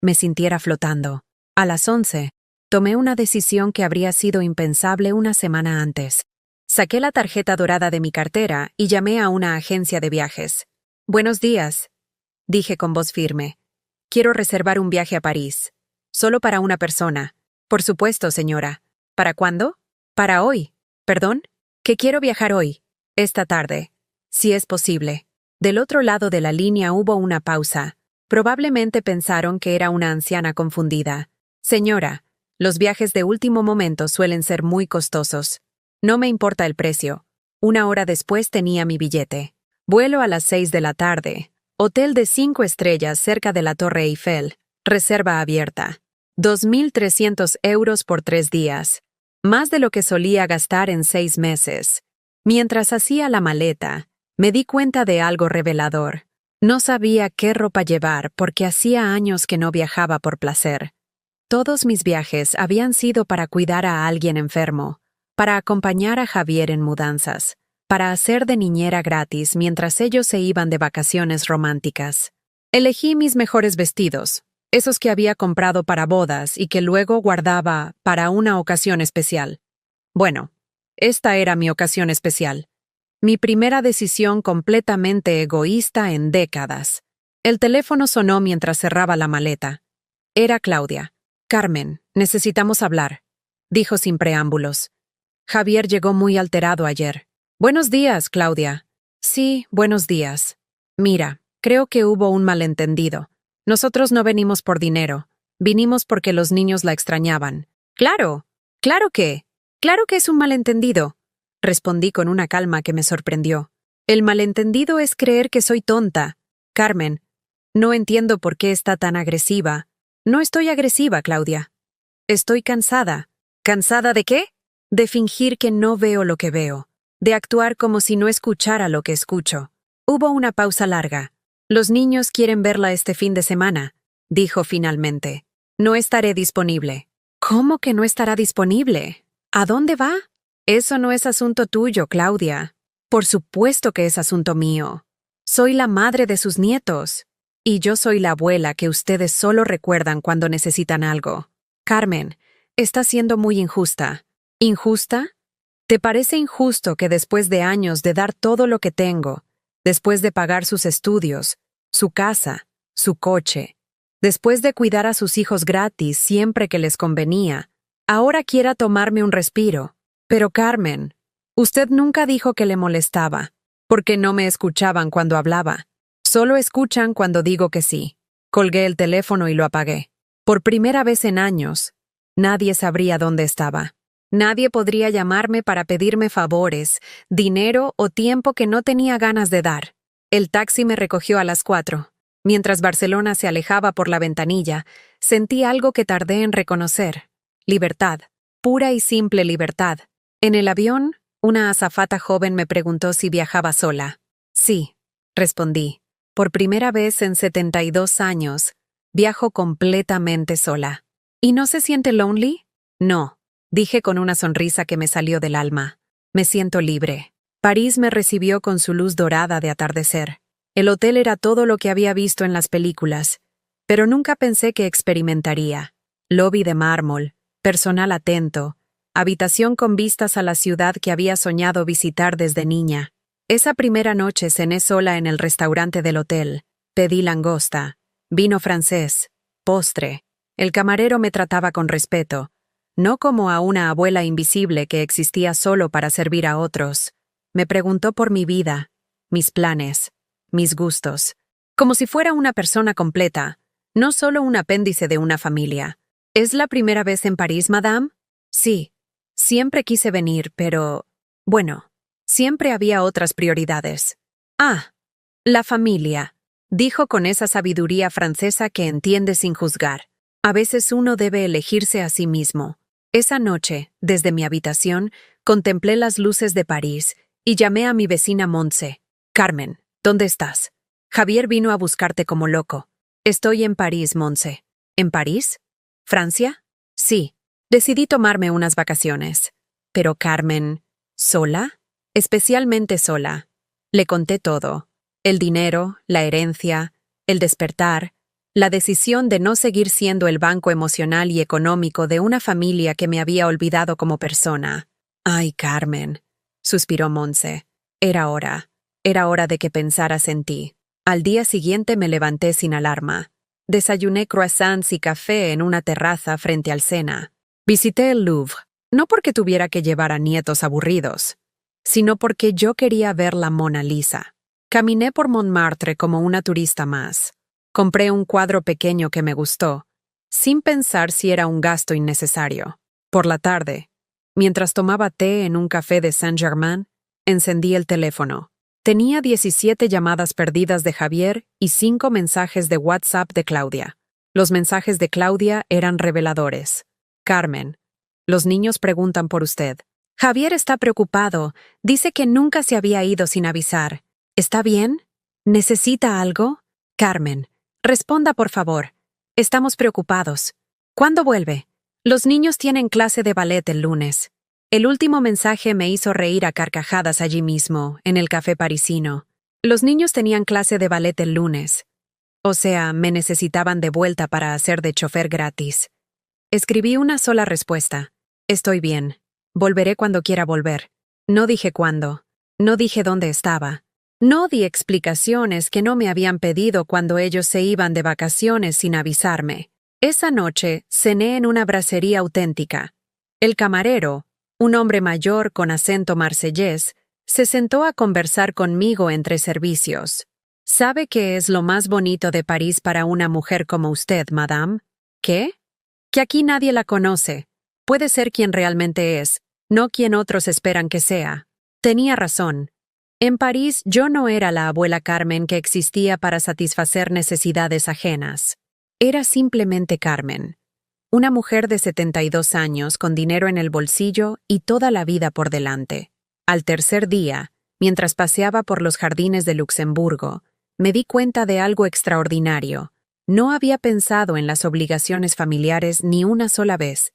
me sintiera flotando. A las 11, tomé una decisión que habría sido impensable una semana antes. Saqué la tarjeta dorada de mi cartera y llamé a una agencia de viajes. Buenos días, dije con voz firme. Quiero reservar un viaje a París. Solo para una persona. Por supuesto, señora. ¿Para cuándo? Para hoy. ¿Perdón? Que quiero viajar hoy. Esta tarde. Si es posible. Del otro lado de la línea hubo una pausa. Probablemente pensaron que era una anciana confundida. Señora, los viajes de último momento suelen ser muy costosos. No me importa el precio. 1 hora después tenía mi billete. Vuelo a las 6 de la tarde. Hotel de 5 estrellas cerca de la Torre Eiffel. Reserva abierta. 2.300 euros por 3 días. Más de lo que solía gastar en 6 meses. Mientras hacía la maleta, me di cuenta de algo revelador. No sabía qué ropa llevar porque hacía años que no viajaba por placer. Todos mis viajes habían sido para cuidar a alguien enfermo, para acompañar a Javier en mudanzas, para hacer de niñera gratis mientras ellos se iban de vacaciones románticas. Elegí mis mejores vestidos, esos que había comprado para bodas y que luego guardaba para una ocasión especial. Bueno, esta era mi ocasión especial. Mi primera decisión completamente egoísta en décadas. El teléfono sonó mientras cerraba la maleta. Era Claudia. «Carmen, necesitamos hablar», dijo sin preámbulos. «Javier llegó muy alterado ayer». «Buenos días, Claudia». «Sí, buenos días. Mira, creo que hubo un malentendido. Nosotros no venimos por dinero. Vinimos porque los niños la extrañaban». «Claro, claro que es un malentendido», respondí con una calma que me sorprendió. «El malentendido es creer que soy tonta. Carmen, no entiendo por qué está tan agresiva». «No estoy agresiva, Claudia. Estoy cansada». «¿Cansada de qué?» «De fingir que no veo lo que veo. De actuar como si no escuchara lo que escucho». Hubo una pausa larga. «Los niños quieren verla este fin de semana», dijo finalmente. «No estaré disponible». «¿Cómo que no estará disponible? ¿A dónde va?» «Eso no es asunto tuyo, Claudia». «Por supuesto que es asunto mío. Soy la madre de sus nietos. Y yo soy la abuela que ustedes solo recuerdan cuando necesitan algo». «Carmen, estás siendo muy injusta». «¿Injusta? ¿Te parece injusto que después de años de dar todo lo que tengo, después de pagar sus estudios, su casa, su coche, después de cuidar a sus hijos gratis siempre que les convenía, ahora quiera tomarme un respiro? Pero Carmen, usted nunca dijo que le molestaba, porque no me escuchaban cuando hablaba. Solo escuchan cuando digo que sí». Colgué el teléfono y lo apagué. Por primera vez en años, nadie sabría dónde estaba. Nadie podría llamarme para pedirme favores, dinero o tiempo que no tenía ganas de dar. El taxi me recogió a las 4. Mientras Barcelona se alejaba por la ventanilla, sentí algo que tardé en reconocer. Libertad. Pura y simple libertad. En el avión, una azafata joven me preguntó si viajaba sola. «Sí», respondí. «Por primera vez en 72 años, viajo completamente sola». «¿Y no se siente lonely?» «No», dije con una sonrisa que me salió del alma. «Me siento libre». París me recibió con su luz dorada de atardecer. El hotel era todo lo que había visto en las películas, pero nunca pensé que experimentaría. Lobby de mármol, personal atento, habitación con vistas a la ciudad que había soñado visitar desde niña. Esa primera noche cené sola en el restaurante del hotel. Pedí langosta, vino francés, postre. El camarero me trataba con respeto, no como a una abuela invisible que existía solo para servir a otros. Me preguntó por mi vida, mis planes, mis gustos, como si fuera una persona completa, no solo un apéndice de una familia. «¿Es la primera vez en París, madame?» «Sí. Siempre quise venir, pero... bueno, siempre había otras prioridades». «Ah, la familia», dijo con esa sabiduría francesa que entiende sin juzgar. «A veces uno debe elegirse a sí mismo». Esa noche, desde mi habitación, contemplé las luces de París y llamé a mi vecina Montse. «Carmen, ¿dónde estás? Javier vino a buscarte como loco». «Estoy en París, Montse». «¿En París? ¿Francia?» «Sí. Decidí tomarme unas vacaciones». «Pero, Carmen, ¿sola?» «Especialmente sola». Le conté todo. El dinero, la herencia, el despertar, la decisión de no seguir siendo el banco emocional y económico de una familia que me había olvidado como persona. «Ay, Carmen», suspiró Montse. Era hora de que pensaras en ti». Al día siguiente me levanté sin alarma. Desayuné croissants y café en una terraza frente al Sena. Visité el Louvre, no porque tuviera que llevar a nietos aburridos, sino porque yo quería ver la Mona Lisa. Caminé por Montmartre como una turista más. Compré un cuadro pequeño que me gustó, sin pensar si era un gasto innecesario. Por la tarde, mientras tomaba té en un café de Saint-Germain, encendí el teléfono. Tenía 17 llamadas perdidas de Javier y 5 mensajes de WhatsApp de Claudia. Los mensajes de Claudia eran reveladores. «Carmen, los niños preguntan por usted. Javier está preocupado. Dice que nunca se había ido sin avisar. ¿Está bien? ¿Necesita algo? Carmen, responda por favor. Estamos preocupados. ¿Cuándo vuelve? Los niños tienen clase de ballet el lunes». El último mensaje me hizo reír a carcajadas allí mismo, en el café parisino. Los niños tenían clase de ballet el lunes. O sea, me necesitaban de vuelta para hacer de chofer gratis. Escribí una sola respuesta. Estoy bien. Volveré cuando quiera volver. No dije cuándo. No dije dónde estaba. No di explicaciones que no me habían pedido cuando ellos se iban de vacaciones sin avisarme. Esa noche cené en una bracería auténtica. El camarero, un hombre mayor con acento marsellés, se sentó a conversar conmigo entre servicios. ¿Sabe qué es lo más bonito de París para una mujer como usted, madame? ¿Qué? Que aquí nadie la conoce. Puede ser quien realmente es, no quien otros esperan que sea. Tenía razón. En París yo no era la abuela Carmen que existía para satisfacer necesidades ajenas. Era simplemente Carmen. Una mujer de 72 años con dinero en el bolsillo y toda la vida por delante. Al tercer día, mientras paseaba por los jardines de Luxemburgo, me di cuenta de algo extraordinario. No había pensado en las obligaciones familiares ni una sola vez.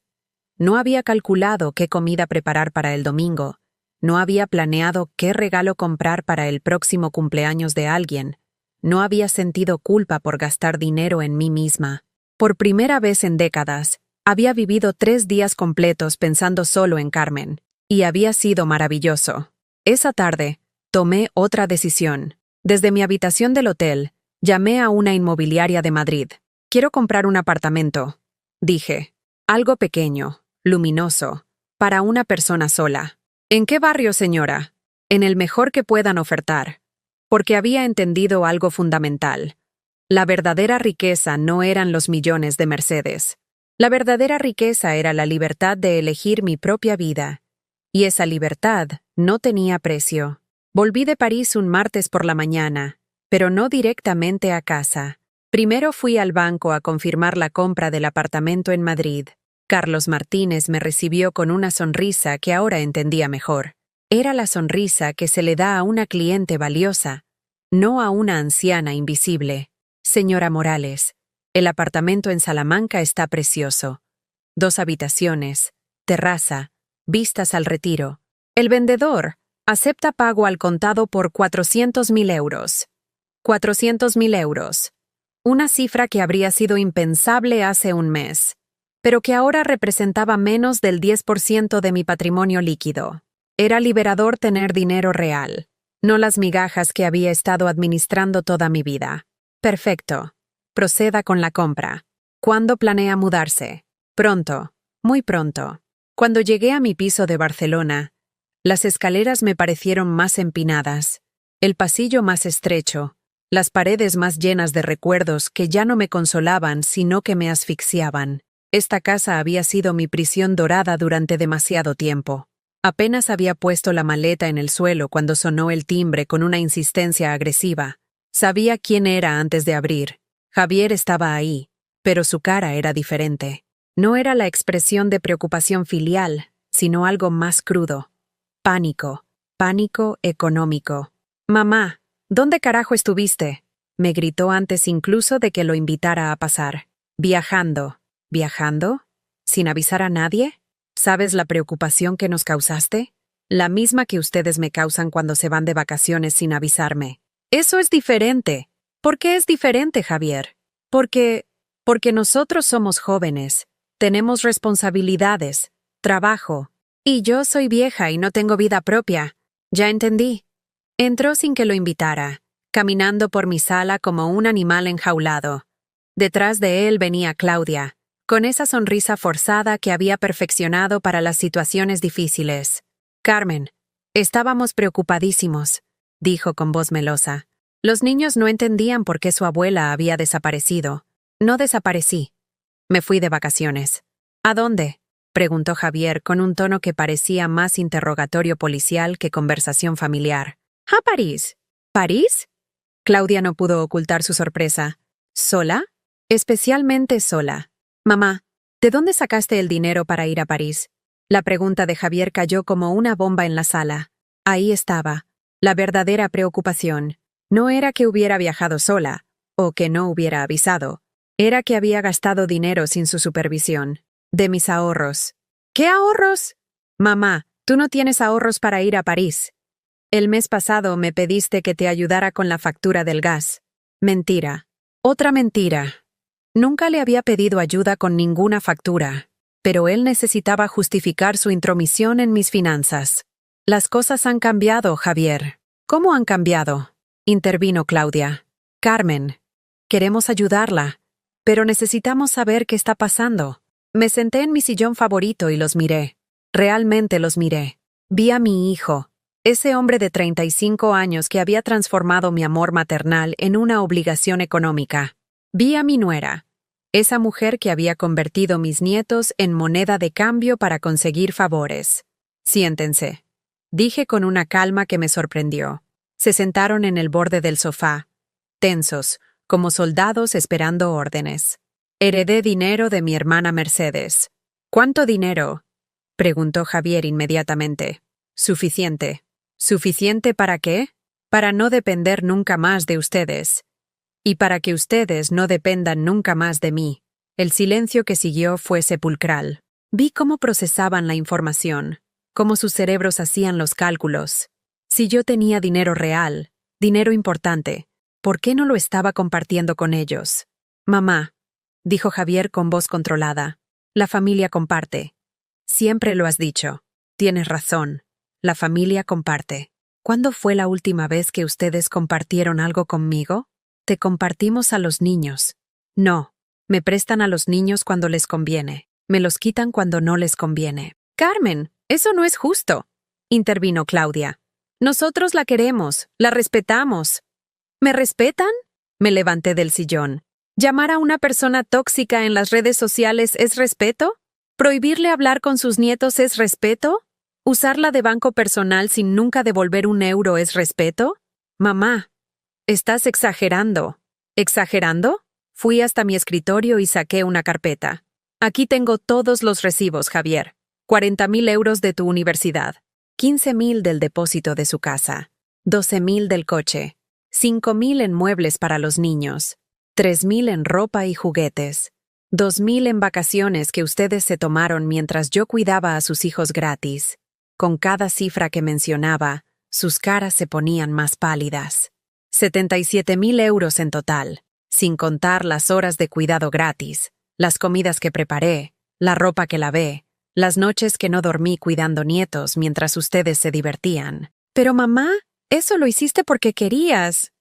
No había calculado qué comida preparar para el domingo. No había planeado qué regalo comprar para el próximo cumpleaños de alguien. No había sentido culpa por gastar dinero en mí misma. Por primera vez en décadas, había vivido 3 días completos pensando solo en Carmen. Y había sido maravilloso. Esa tarde, tomé otra decisión. Desde mi habitación del hotel, llamé a una inmobiliaria de Madrid. Quiero comprar un apartamento, dije. Algo pequeño, luminoso, para una persona sola. ¿En qué barrio, señora? En el mejor que puedan ofertar. Porque había entendido algo fundamental. La verdadera riqueza no eran los millones de Mercedes. La verdadera riqueza era la libertad de elegir mi propia vida. Y esa libertad no tenía precio. Volví de París un martes por la mañana, pero no directamente a casa. Primero fui al banco a confirmar la compra del apartamento en Madrid. Carlos Martínez me recibió con una sonrisa que ahora entendía mejor. Era la sonrisa que se le da a una cliente valiosa, no a una anciana invisible. Señora Morales, el apartamento en Salamanca está precioso. 2 habitaciones, terraza, vistas al Retiro. El vendedor acepta pago al contado por 400.000 euros. 400.000 euros. Una cifra que habría sido impensable hace un mes, pero que ahora representaba menos del 10% de mi patrimonio líquido. Era liberador tener dinero real, no las migajas que había estado administrando toda mi vida. Perfecto. Proceda con la compra. ¿Cuándo planea mudarse? Pronto, muy pronto. Cuando llegué a mi piso de Barcelona, las escaleras me parecieron más empinadas, el pasillo más estrecho, las paredes más llenas de recuerdos que ya no me consolaban sino que me asfixiaban. Esta casa había sido mi prisión dorada durante demasiado tiempo. Apenas había puesto la maleta en el suelo cuando sonó el timbre con una insistencia agresiva. Sabía quién era antes de abrir. Javier estaba ahí, pero su cara era diferente. No era la expresión de preocupación filial, sino algo más crudo. Pánico. Pánico económico. «Mamá, ¿dónde carajo estuviste?», me gritó antes incluso de que lo invitara a pasar. «Viajando». «¿Viajando? ¿Sin avisar a nadie? ¿Sabes la preocupación que nos causaste? La misma que ustedes me causan cuando se van de vacaciones sin avisarme». «Eso es diferente». «¿Por qué es diferente, Javier?» Porque nosotros somos jóvenes, tenemos responsabilidades, trabajo. Y yo soy vieja y no tengo vida propia. Ya entendí. Entró sin que lo invitara, caminando por mi sala como un animal enjaulado. Detrás de él venía Claudia, con esa sonrisa forzada que había perfeccionado para las situaciones difíciles. «Carmen, estábamos preocupadísimos», dijo con voz melosa. Los niños no entendían por qué su abuela había desaparecido. No desaparecí. Me fui de vacaciones. «¿A dónde?», preguntó Javier con un tono que parecía más interrogatorio policial que conversación familiar. «A París». «¿París?». Claudia no pudo ocultar su sorpresa. «¿Sola?». «Especialmente sola». «Mamá, ¿de dónde sacaste el dinero para ir a París?». La pregunta de Javier cayó como una bomba en la sala. Ahí estaba, la verdadera preocupación. No era que hubiera viajado sola, o que no hubiera avisado. Era que había gastado dinero sin su supervisión. De mis ahorros. «¿Qué ahorros?». «Mamá, tú no tienes ahorros para ir a París. El mes pasado me pediste que te ayudara con la factura del gas». «Mentira». Otra mentira. Nunca le había pedido ayuda con ninguna factura, pero él necesitaba justificar su intromisión en mis finanzas. Las cosas han cambiado, Javier. ¿Cómo han cambiado? Intervino Claudia. Carmen, queremos ayudarla, pero necesitamos saber qué está pasando. Me senté en mi sillón favorito y los miré. Realmente los miré. Vi a mi hijo, ese hombre de 35 años que había transformado mi amor maternal en una obligación económica. Vi a mi nuera, esa mujer que había convertido mis nietos en moneda de cambio para conseguir favores. Siéntense, dije con una calma que me sorprendió. Se sentaron en el borde del sofá, tensos, como soldados esperando órdenes. Heredé dinero de mi hermana Mercedes. ¿Cuánto dinero? Preguntó Javier inmediatamente. Suficiente. ¿Suficiente para qué? Para no depender nunca más de ustedes. Y para que ustedes no dependan nunca más de mí. El silencio que siguió fue sepulcral. Vi cómo procesaban la información, cómo sus cerebros hacían los cálculos. Si yo tenía dinero real, dinero importante, ¿por qué no lo estaba compartiendo con ellos? Mamá, dijo Javier con voz controlada, la familia comparte. Siempre lo has dicho. Tienes razón. La familia comparte. ¿Cuándo fue la última vez que ustedes compartieron algo conmigo? Te compartimos a los niños. No, me prestan a los niños cuando les conviene. Me los quitan cuando no les conviene. Carmen, eso no es justo, intervino Claudia. Nosotros la queremos, la respetamos. ¿Me respetan? Me levanté del sillón. ¿Llamar a una persona tóxica en las redes sociales es respeto? ¿Prohibirle hablar con sus nietos es respeto? ¿Usarla de banco personal sin nunca devolver un euro es respeto? Mamá, estás exagerando. ¿Exagerando? Fui hasta mi escritorio y saqué una carpeta. Aquí tengo todos los recibos, Javier. 40,000 euros de tu universidad. 15,000 del depósito de su casa. 12,000 del coche. 5,000 en muebles para los niños. 3,000 en ropa y juguetes. 2,000 en vacaciones que ustedes se tomaron mientras yo cuidaba a sus hijos gratis. Con cada cifra que mencionaba, sus caras se ponían más pálidas. 77,000 euros en total, sin contar las horas de cuidado gratis, las comidas que preparé, la ropa que lavé, las noches que no dormí cuidando nietos mientras ustedes se divertían. Pero mamá, eso lo hiciste porque querías.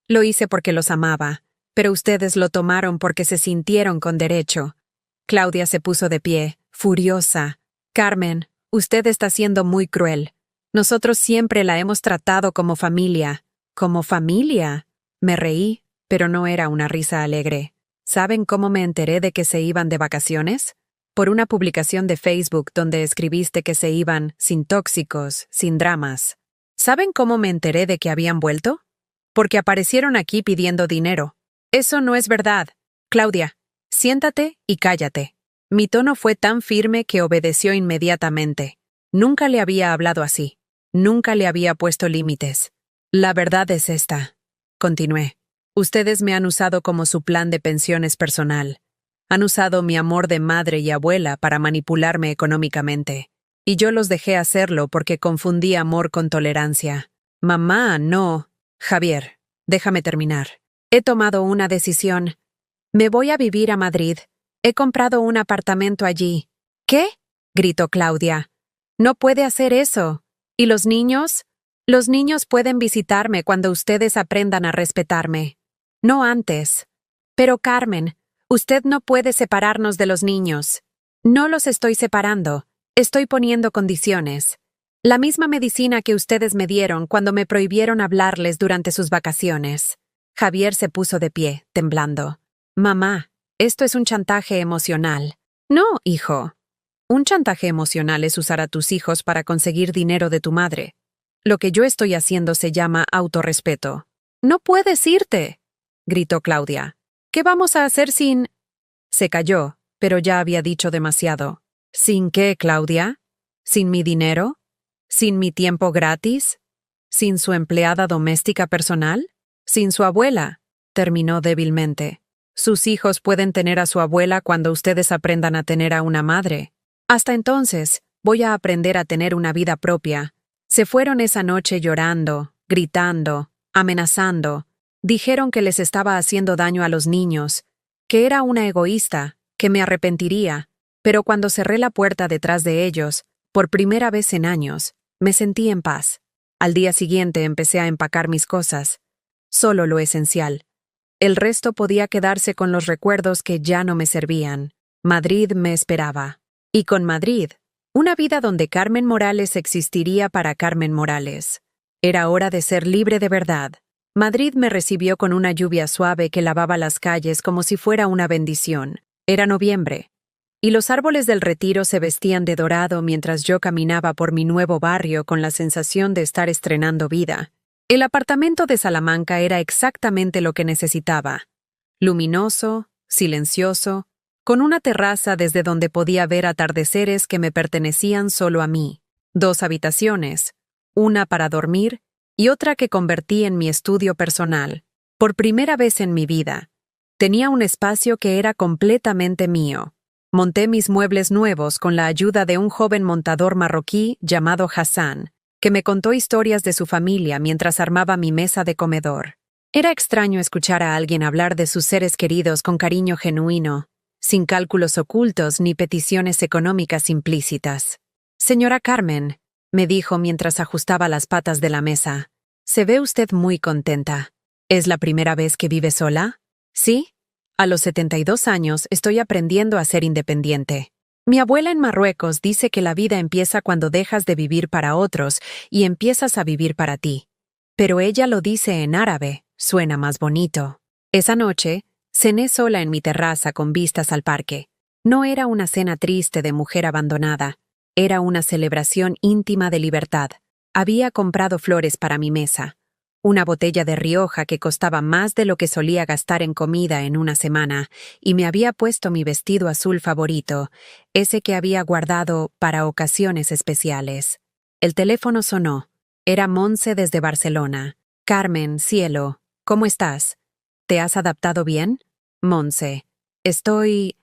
Lo hice porque los amaba, pero ustedes lo tomaron porque se sintieron con derecho. Claudia se puso de pie, furiosa. Carmen, usted está siendo muy cruel. Nosotros siempre la hemos tratado como familia. ¿Como familia? Me reí, pero no era una risa alegre. ¿Saben cómo me enteré de que se iban de vacaciones? Por una publicación de Facebook donde escribiste que se iban sin tóxicos, sin dramas. ¿Saben cómo me enteré de que habían vuelto? Porque aparecieron aquí pidiendo dinero. Eso no es verdad. Claudia, siéntate y cállate. Mi tono fue tan firme que obedeció inmediatamente. Nunca le había hablado así. Nunca le había puesto límites. La verdad es esta, continué. Ustedes me han usado como su plan de pensiones personal. Han usado mi amor de madre y abuela para manipularme económicamente. Y yo los dejé hacerlo porque confundí amor con tolerancia. Mamá, no. Javier, déjame terminar. He tomado una decisión. Me voy a vivir a Madrid. He comprado un apartamento allí. ¿Qué? Gritó Claudia. No puede hacer eso. ¿Y los niños? Los niños pueden visitarme cuando ustedes aprendan a respetarme. No antes. Pero Carmen, usted no puede separarnos de los niños. No los estoy separando. Estoy poniendo condiciones. La misma medicina que ustedes me dieron cuando me prohibieron hablarles durante sus vacaciones. Javier se puso de pie, temblando. Mamá, esto es un chantaje emocional. No, hijo. Un chantaje emocional es usar a tus hijos para conseguir dinero de tu madre. Lo que yo estoy haciendo se llama autorrespeto. No puedes irte, gritó Claudia. ¿Qué vamos a hacer sin...? Se calló, pero ya había dicho demasiado. ¿Sin qué, Claudia? ¿Sin mi dinero? ¿Sin mi tiempo gratis? ¿Sin su empleada doméstica personal? ¿Sin su abuela? Terminó débilmente. Sus hijos pueden tener a su abuela cuando ustedes aprendan a tener a una madre. Hasta entonces, voy a aprender a tener una vida propia. Se fueron esa noche llorando, gritando, amenazando. Dijeron que les estaba haciendo daño a los niños, que era una egoísta, que me arrepentiría, pero cuando cerré la puerta detrás de ellos, por primera vez en años, me sentí en paz. Al día siguiente empecé a empacar mis cosas, solo lo esencial. El resto podía quedarse con los recuerdos que ya no me servían. Madrid me esperaba. Y con Madrid, una vida donde Carmen Morales existiría para Carmen Morales. Era hora de ser libre de verdad. Madrid me recibió con una lluvia suave que lavaba las calles como si fuera una bendición. Era noviembre, y los árboles del Retiro se vestían de dorado mientras yo caminaba por mi nuevo barrio con la sensación de estar estrenando vida. El apartamento de Salamanca era exactamente lo que necesitaba. Luminoso, silencioso, con una terraza desde donde podía ver atardeceres que me pertenecían solo a mí. 2 habitaciones, una para dormir y otra que convertí en mi estudio personal. Por primera vez en mi vida, tenía un espacio que era completamente mío. Monté mis muebles nuevos con la ayuda de un joven montador marroquí llamado Hassan, que me contó historias de su familia mientras armaba mi mesa de comedor. Era extraño escuchar a alguien hablar de sus seres queridos con cariño genuino, sin cálculos ocultos ni peticiones económicas implícitas. «Señora Carmen», me dijo mientras ajustaba las patas de la mesa, «se ve usted muy contenta. ¿Es la primera vez que vive sola?» «Sí. A los 72 años estoy aprendiendo a ser independiente. Mi abuela en Marruecos dice que la vida empieza cuando dejas de vivir para otros y empiezas a vivir para ti. Pero ella lo dice en árabe, suena más bonito». Esa noche, cené sola en mi terraza con vistas al parque. No era una cena triste de mujer abandonada. Era una celebración íntima de libertad. Había comprado flores para mi mesa. Una botella de Rioja que costaba más de lo que solía gastar en comida en una semana, y me había puesto mi vestido azul favorito, ese que había guardado para ocasiones especiales. El teléfono sonó. Era Monse desde Barcelona. «Carmen, cielo, ¿cómo estás? ¿Te has adaptado bien?» «Monse, estoy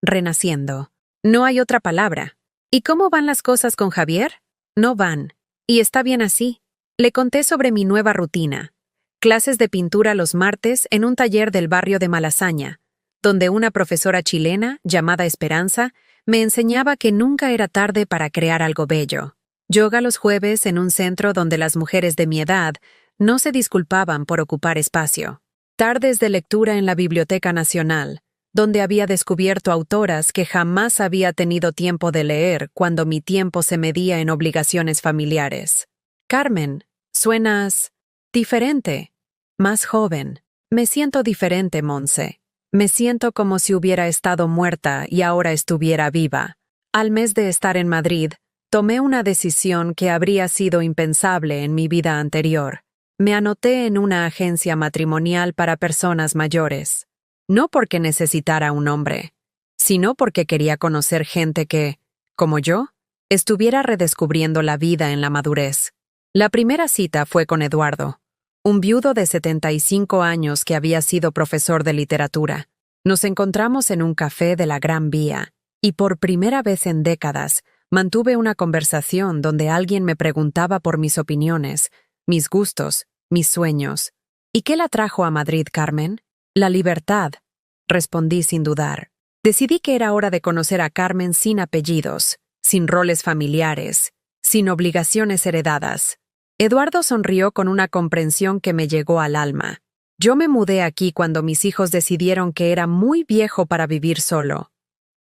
renaciendo. No hay otra palabra. ¿Y cómo van las cosas con Javier?» «No van. Y está bien así». Le conté sobre mi nueva rutina. Clases de pintura los martes en un taller del barrio de Malasaña, donde una profesora chilena, llamada Esperanza, me enseñaba que nunca era tarde para crear algo bello. Yoga los jueves en un centro donde las mujeres de mi edad no se disculpaban por ocupar espacio. Tardes de lectura en la Biblioteca Nacional, donde había descubierto autoras que jamás había tenido tiempo de leer cuando mi tiempo se medía en obligaciones familiares. «Carmen, suenas diferente, más joven». «Me siento diferente, Monse. Me siento como si hubiera estado muerta y ahora estuviera viva». Al mes de estar en Madrid, tomé una decisión que habría sido impensable en mi vida anterior. Me anoté en una agencia matrimonial para personas mayores. No porque necesitara un hombre, sino porque quería conocer gente que, como yo, estuviera redescubriendo la vida en la madurez. La primera cita fue con Eduardo, un viudo de 75 años que había sido profesor de literatura. Nos encontramos en un café de la Gran Vía, y por primera vez en décadas mantuve una conversación donde alguien me preguntaba por mis opiniones, mis gustos, mis sueños. «¿Y qué la trajo a Madrid, Carmen?» «La libertad», respondí sin dudar. Decidí que era hora de conocer a Carmen sin apellidos, sin roles familiares, sin obligaciones heredadas. Eduardo sonrió con una comprensión que me llegó al alma. Yo me mudé aquí cuando mis hijos decidieron que era muy viejo para vivir solo.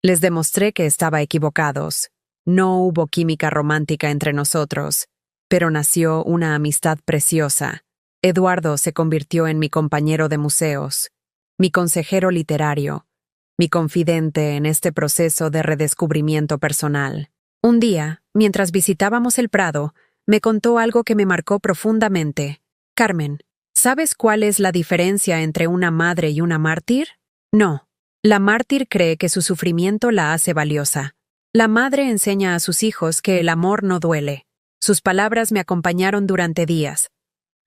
Les demostré que estaba equivocados. No hubo química romántica entre nosotros, pero nació una amistad preciosa. Eduardo se convirtió en mi compañero de museos, mi consejero literario, mi confidente en este proceso de redescubrimiento personal. Un día, mientras visitábamos el Prado, me contó algo que me marcó profundamente. «Carmen, ¿sabes cuál es la diferencia entre una madre y una mártir?» «No. La mártir cree que su sufrimiento la hace valiosa. La madre enseña a sus hijos que el amor no duele». Sus palabras me acompañaron durante días.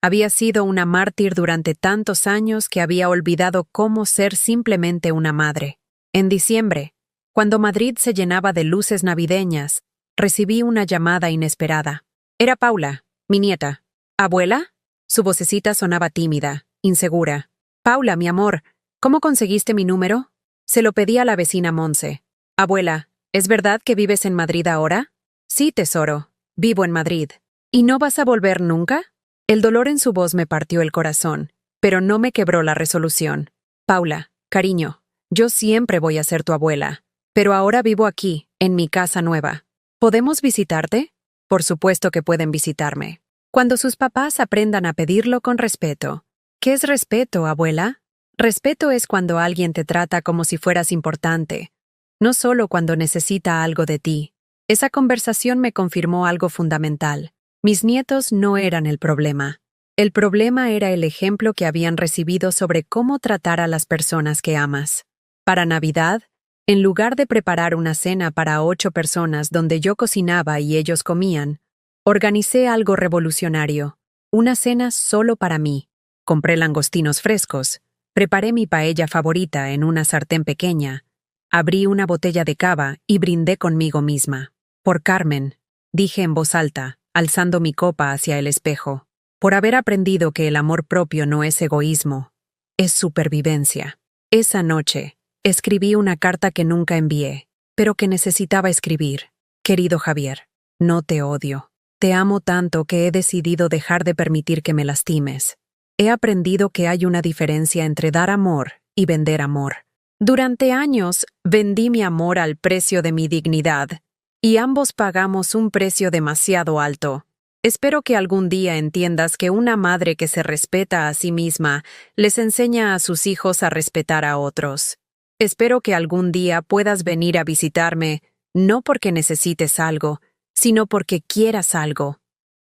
Había sido una mártir durante tantos años que había olvidado cómo ser simplemente una madre. En diciembre, cuando Madrid se llenaba de luces navideñas, recibí una llamada inesperada. Era Paula, mi nieta. «¿Abuela?» Su vocecita sonaba tímida, insegura. Paula, mi amor, ¿cómo conseguiste mi número? Se lo pedí a la vecina Monse. Abuela, ¿es verdad que vives en Madrid ahora? Sí, tesoro, vivo en Madrid. ¿Y no vas a volver nunca? El dolor en su voz me partió el corazón, pero no me quebró la resolución. Paula, cariño, yo siempre voy a ser tu abuela, pero ahora vivo aquí, en mi casa nueva. ¿Podemos visitarte? Por supuesto que pueden visitarme. Cuando sus papás aprendan a pedirlo con respeto. ¿Qué es respeto, abuela? Respeto es cuando alguien te trata como si fueras importante, no solo cuando necesita algo de ti. Esa conversación me confirmó algo fundamental. Mis nietos no eran el problema. El problema era el ejemplo que habían recibido sobre cómo tratar a las personas que amas. Para Navidad, en lugar de preparar una cena para 8 personas donde yo cocinaba y ellos comían, organicé algo revolucionario, una cena solo para mí. Compré langostinos frescos, preparé mi paella favorita en una sartén pequeña, abrí una botella de cava y brindé conmigo misma. Por Carmen, dije en voz alta, alzando mi copa hacia el espejo, por haber aprendido que el amor propio no es egoísmo, es supervivencia. Esa noche, escribí una carta que nunca envié, pero que necesitaba escribir. Querido Javier, no te odio. Te amo tanto que he decidido dejar de permitir que me lastimes. He aprendido que hay una diferencia entre dar amor y vender amor. Durante años, vendí mi amor al precio de mi dignidad, y ambos pagamos un precio demasiado alto. Espero que algún día entiendas que una madre que se respeta a sí misma les enseña a sus hijos a respetar a otros. Espero que algún día puedas venir a visitarme, no porque necesites algo, sino porque quieras algo.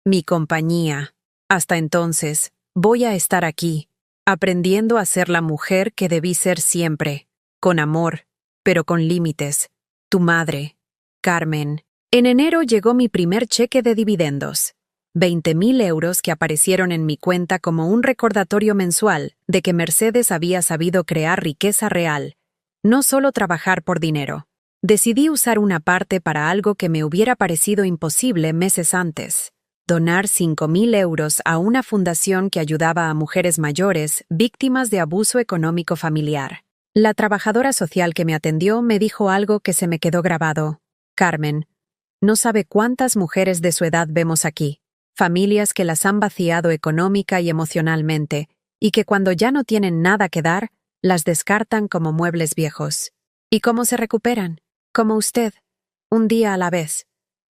Mi compañía. Hasta entonces, voy a estar aquí, aprendiendo a ser la mujer que debí ser siempre, con amor, pero con límites. Tu madre, Carmen. En enero llegó mi primer cheque de dividendos. 20.000 euros que aparecieron en mi cuenta como un recordatorio mensual de que Mercedes había sabido crear riqueza real, no solo trabajar por dinero. Decidí usar una parte para algo que me hubiera parecido imposible meses antes. Donar 5.000 euros a una fundación que ayudaba a mujeres mayores víctimas de abuso económico familiar. La trabajadora social que me atendió me dijo algo que se me quedó grabado. Carmen, no sabe cuántas mujeres de su edad vemos aquí. Familias que las han vaciado económica y emocionalmente, y que cuando ya no tienen nada que dar, las descartan como muebles viejos. ¿Y cómo se recuperan? Como usted, un día a la vez,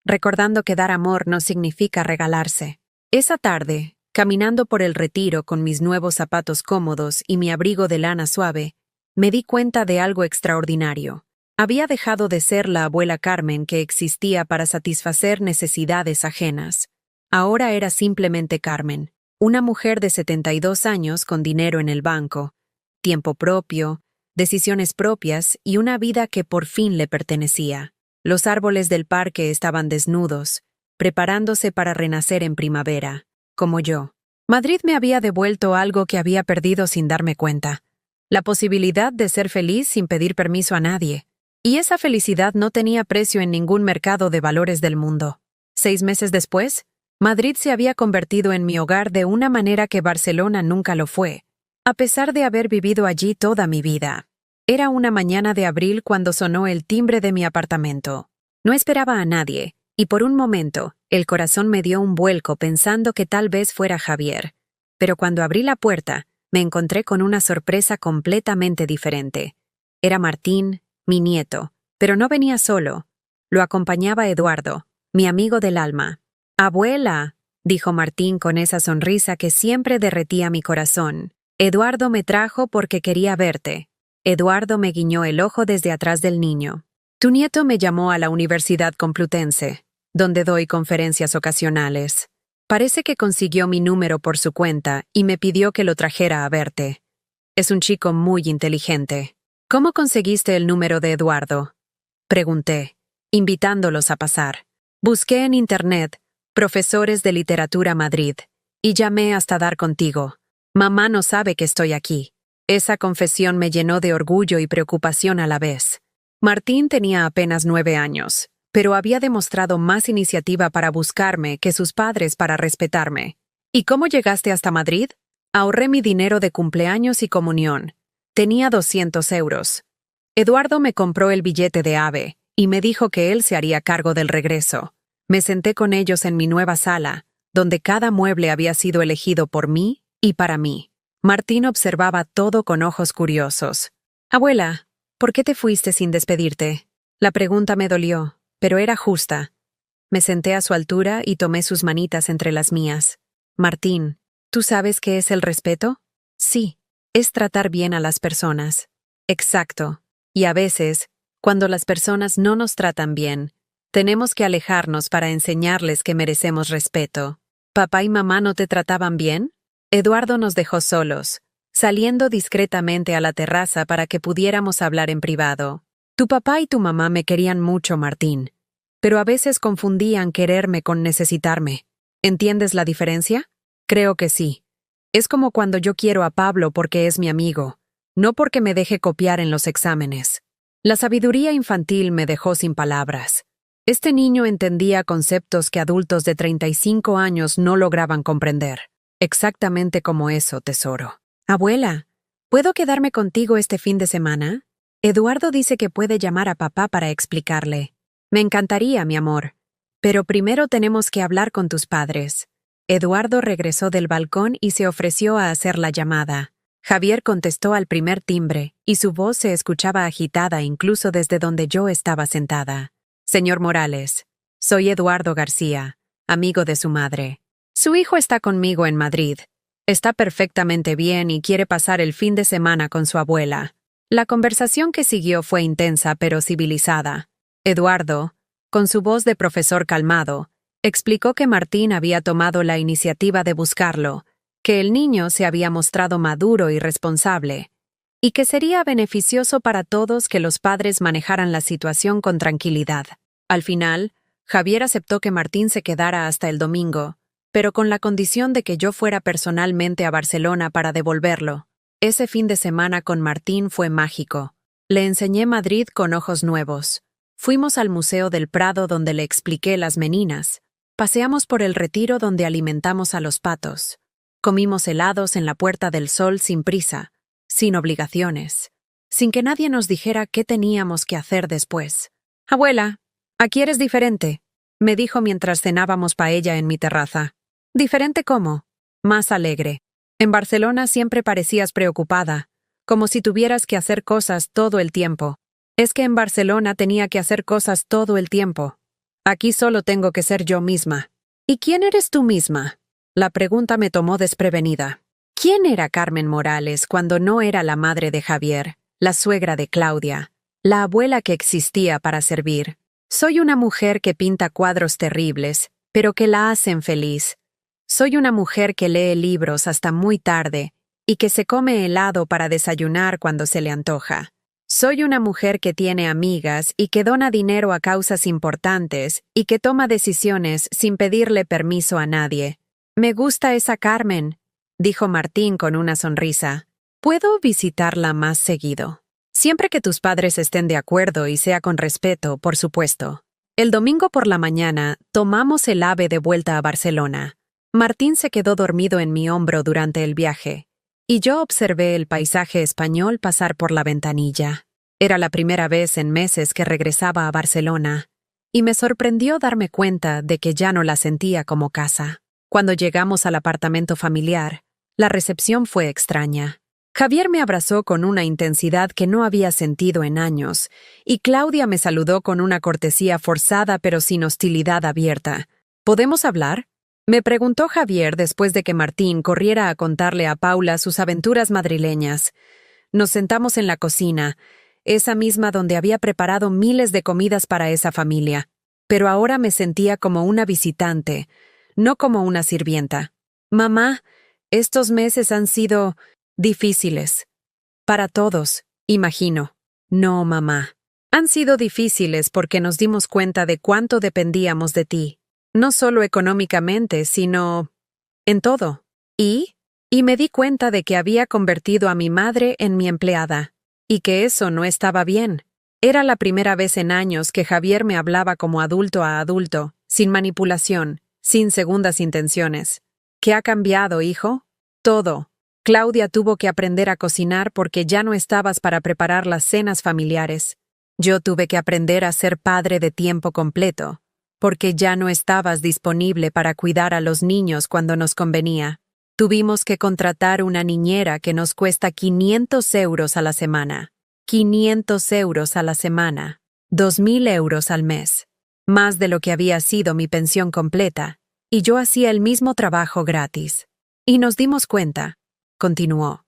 recordando que dar amor no significa regalarse. Esa tarde, caminando por el Retiro con mis nuevos zapatos cómodos y mi abrigo de lana suave, me di cuenta de algo extraordinario. Había dejado de ser la abuela Carmen que existía para satisfacer necesidades ajenas. Ahora era simplemente Carmen, una mujer de 72 años con dinero en el banco, tiempo propio, decisiones propias y una vida que por fin le pertenecía. Los árboles del parque estaban desnudos, preparándose para renacer en primavera, como yo. Madrid me había devuelto algo que había perdido sin darme cuenta, la posibilidad de ser feliz sin pedir permiso a nadie. Y esa felicidad no tenía precio en ningún mercado de valores del mundo. 6 meses después, Madrid se había convertido en mi hogar de una manera que Barcelona nunca lo fue, a pesar de haber vivido allí toda mi vida. Era una mañana de abril cuando sonó el timbre de mi apartamento. No esperaba a nadie, y por un momento, el corazón me dio un vuelco pensando que tal vez fuera Javier. Pero cuando abrí la puerta, me encontré con una sorpresa completamente diferente. Era Martín, mi nieto, pero no venía solo. Lo acompañaba Eduardo, mi amigo del alma. «Abuela», dijo Martín con esa sonrisa que siempre derretía mi corazón. «Eduardo me trajo porque quería verte». Eduardo me guiñó el ojo desde atrás del niño. «Tu nieto me llamó a la Universidad Complutense, donde doy conferencias ocasionales. Parece que consiguió mi número por su cuenta y me pidió que lo trajera a verte. Es un chico muy inteligente». «¿Cómo conseguiste el número de Eduardo?», pregunté, invitándolos a pasar. «Busqué en Internet, profesores de literatura Madrid, y llamé hasta dar contigo. Mamá no sabe que estoy aquí». Esa confesión me llenó de orgullo y preocupación a la vez. Martín tenía apenas 9 años, pero había demostrado más iniciativa para buscarme que sus padres para respetarme. «¿Y cómo llegaste hasta Madrid?», Ahorré mi dinero de cumpleaños y comunión. Tenía 200 euros. Eduardo me compró el billete de AVE y me dijo que él se haría cargo del regreso. Me senté con ellos en mi nueva sala, donde cada mueble había sido elegido por mí y para mí. Martín observaba todo con ojos curiosos. Abuela, ¿por qué te fuiste sin despedirte? La pregunta me dolió, pero era justa. Me senté a su altura y tomé sus manitas entre las mías. Martín, ¿tú sabes qué es el respeto? Sí, es tratar bien a las personas. Exacto. Y a veces, cuando las personas no nos tratan bien, tenemos que alejarnos para enseñarles que merecemos respeto. ¿Papá y mamá no te trataban bien? Eduardo nos dejó solos, saliendo discretamente a la terraza para que pudiéramos hablar en privado. Tu papá y tu mamá me querían mucho, Martín, pero a veces confundían quererme con necesitarme. ¿Entiendes la diferencia? Creo que sí. Es como cuando yo quiero a Pablo porque es mi amigo, no porque me deje copiar en los exámenes. La sabiduría infantil me dejó sin palabras. Este niño entendía conceptos que adultos de 35 años no lograban comprender. Exactamente como eso, tesoro. Abuela, ¿puedo quedarme contigo este fin de semana? Eduardo dice que puede llamar a papá para explicarle. Me encantaría, mi amor. Pero primero tenemos que hablar con tus padres. Eduardo regresó del balcón y se ofreció a hacer la llamada. Javier contestó al primer timbre, y su voz se escuchaba agitada incluso desde donde yo estaba sentada. Señor Morales, soy Eduardo García, amigo de su madre. Su hijo está conmigo en Madrid. Está perfectamente bien y quiere pasar el fin de semana con su abuela. La conversación que siguió fue intensa pero civilizada. Eduardo, con su voz de profesor calmado, explicó que Martín había tomado la iniciativa de buscarlo, que el niño se había mostrado maduro y responsable, y que sería beneficioso para todos que los padres manejaran la situación con tranquilidad. Al final, Javier aceptó que Martín se quedara hasta el domingo, pero con la condición de que yo fuera personalmente a Barcelona para devolverlo. Ese fin de semana con Martín fue mágico. Le enseñé Madrid con ojos nuevos. Fuimos al Museo del Prado donde le expliqué las meninas. Paseamos por el Retiro donde alimentamos a los patos. Comimos helados en la Puerta del Sol sin prisa, sin obligaciones, sin que nadie nos dijera qué teníamos que hacer después. Abuela, aquí eres diferente, me dijo mientras cenábamos paella en mi terraza. ¿Diferente cómo? Más alegre. En Barcelona siempre parecías preocupada, como si tuvieras que hacer cosas todo el tiempo. Es que en Barcelona tenía que hacer cosas todo el tiempo. Aquí solo tengo que ser yo misma. ¿Y quién eres tú misma? La pregunta me tomó desprevenida. ¿Quién era Carmen Morales cuando no era la madre de Javier, la suegra de Claudia, la abuela que existía para servir? Soy una mujer que pinta cuadros terribles, pero que la hacen feliz. Soy una mujer que lee libros hasta muy tarde y que se come helado para desayunar cuando se le antoja. Soy una mujer que tiene amigas y que dona dinero a causas importantes y que toma decisiones sin pedirle permiso a nadie. Me gusta esa Carmen, dijo Martín con una sonrisa. Puedo visitarla más seguido. Siempre que tus padres estén de acuerdo y sea con respeto, por supuesto. El domingo por la mañana tomamos el AVE de vuelta a Barcelona. Martín se quedó dormido en mi hombro durante el viaje, y yo observé el paisaje español pasar por la ventanilla. Era la primera vez en meses que regresaba a Barcelona, y me sorprendió darme cuenta de que ya no la sentía como casa. Cuando llegamos al apartamento familiar, la recepción fue extraña. Javier me abrazó con una intensidad que no había sentido en años, y Claudia me saludó con una cortesía forzada pero sin hostilidad abierta. ¿Podemos hablar?, me preguntó Javier después de que Martín corriera a contarle a Paula sus aventuras madrileñas. Nos sentamos en la cocina, esa misma donde había preparado miles de comidas para esa familia, pero ahora me sentía como una visitante, no como una sirvienta. Mamá, estos meses han sido difíciles. Para todos, imagino. No, mamá. Han sido difíciles porque nos dimos cuenta de cuánto dependíamos de ti. No solo económicamente, sino en todo. Y me di cuenta de que había convertido a mi madre en mi empleada, y que eso no estaba bien. Era la primera vez en años que Javier me hablaba como adulto a adulto, sin manipulación, sin segundas intenciones. ¿Qué ha cambiado, hijo? Todo. Claudia tuvo que aprender a cocinar porque ya no estabas para preparar las cenas familiares. Yo tuve que aprender a ser padre de tiempo completo, porque ya no estabas disponible para cuidar a los niños cuando nos convenía. Tuvimos que contratar una niñera que nos cuesta 500 euros a la semana. 500 euros a la semana. 2.000 euros al mes. Más de lo que había sido mi pensión completa. Y yo hacía el mismo trabajo gratis. Y nos dimos cuenta, continuó,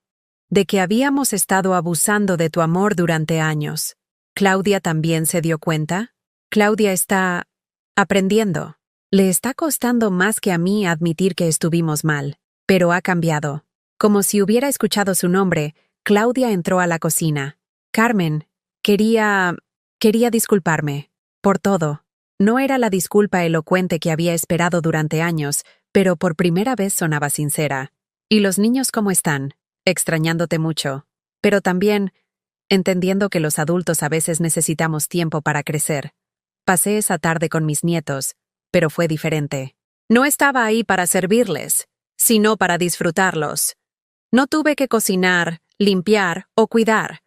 de que habíamos estado abusando de tu amor durante años. ¿Claudia también se dio cuenta? Claudia está aprendiendo. Le está costando más que a mí admitir que estuvimos mal, pero ha cambiado. Como si hubiera escuchado su nombre, Claudia entró a la cocina. Carmen, quería disculparme. Por todo. No era la disculpa elocuente que había esperado durante años, pero por primera vez sonaba sincera. ¿Y los niños cómo están? Extrañándote mucho. Pero también entendiendo que los adultos a veces necesitamos tiempo para crecer. Pasé esa tarde con mis nietos, pero fue diferente. No estaba ahí para servirles, sino para disfrutarlos. No tuve que cocinar, limpiar o cuidar.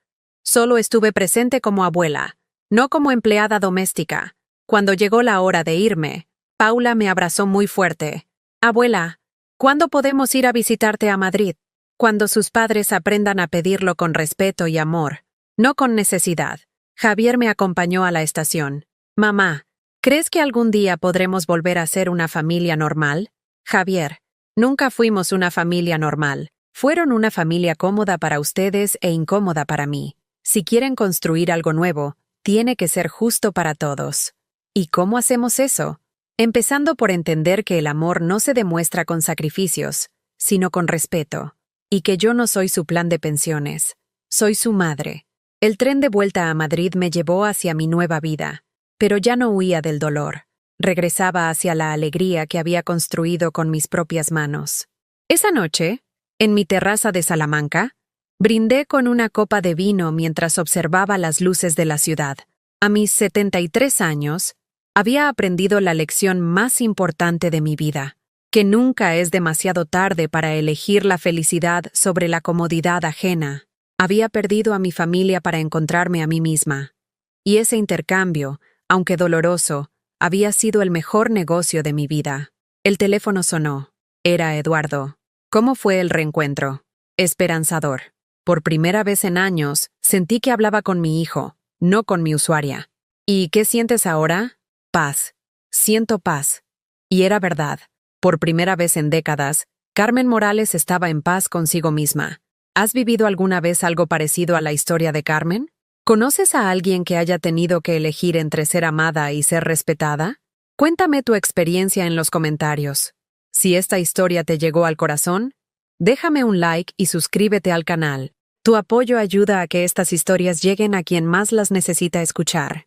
Solo estuve presente como abuela, no como empleada doméstica. Cuando llegó la hora de irme, Paula me abrazó muy fuerte. Abuela, ¿cuándo podemos ir a visitarte a Madrid? Cuando sus padres aprendan a pedirlo con respeto y amor, no con necesidad. Javier me acompañó a la estación. Mamá, ¿crees que algún día podremos volver a ser una familia normal? Javier, nunca fuimos una familia normal. Fueron una familia cómoda para ustedes e incómoda para mí. Si quieren construir algo nuevo, tiene que ser justo para todos. ¿Y cómo hacemos eso? Empezando por entender que el amor no se demuestra con sacrificios, sino con respeto. Y que yo no soy su plan de pensiones. Soy su madre. El tren de vuelta a Madrid me llevó hacia mi nueva vida, pero ya no huía del dolor. Regresaba hacia la alegría que había construido con mis propias manos. Esa noche, en mi terraza de Salamanca, brindé con una copa de vino mientras observaba las luces de la ciudad. A mis 73 años, había aprendido la lección más importante de mi vida, que nunca es demasiado tarde para elegir la felicidad sobre la comodidad ajena. Había perdido a mi familia para encontrarme a mí misma. Y ese intercambio, aunque doloroso, había sido el mejor negocio de mi vida. El teléfono sonó. Era Eduardo. ¿Cómo fue el reencuentro? Esperanzador. Por primera vez en años, sentí que hablaba con mi hijo, no con mi usuaria. ¿Y qué sientes ahora? Paz. Siento paz. Y era verdad. Por primera vez en décadas, Carmen Morales estaba en paz consigo misma. ¿Has vivido alguna vez algo parecido a la historia de Carmen? ¿Conoces a alguien que haya tenido que elegir entre ser amada y ser respetada? Cuéntame tu experiencia en los comentarios. Si esta historia te llegó al corazón, déjame un like y suscríbete al canal. Tu apoyo ayuda a que estas historias lleguen a quien más las necesita escuchar.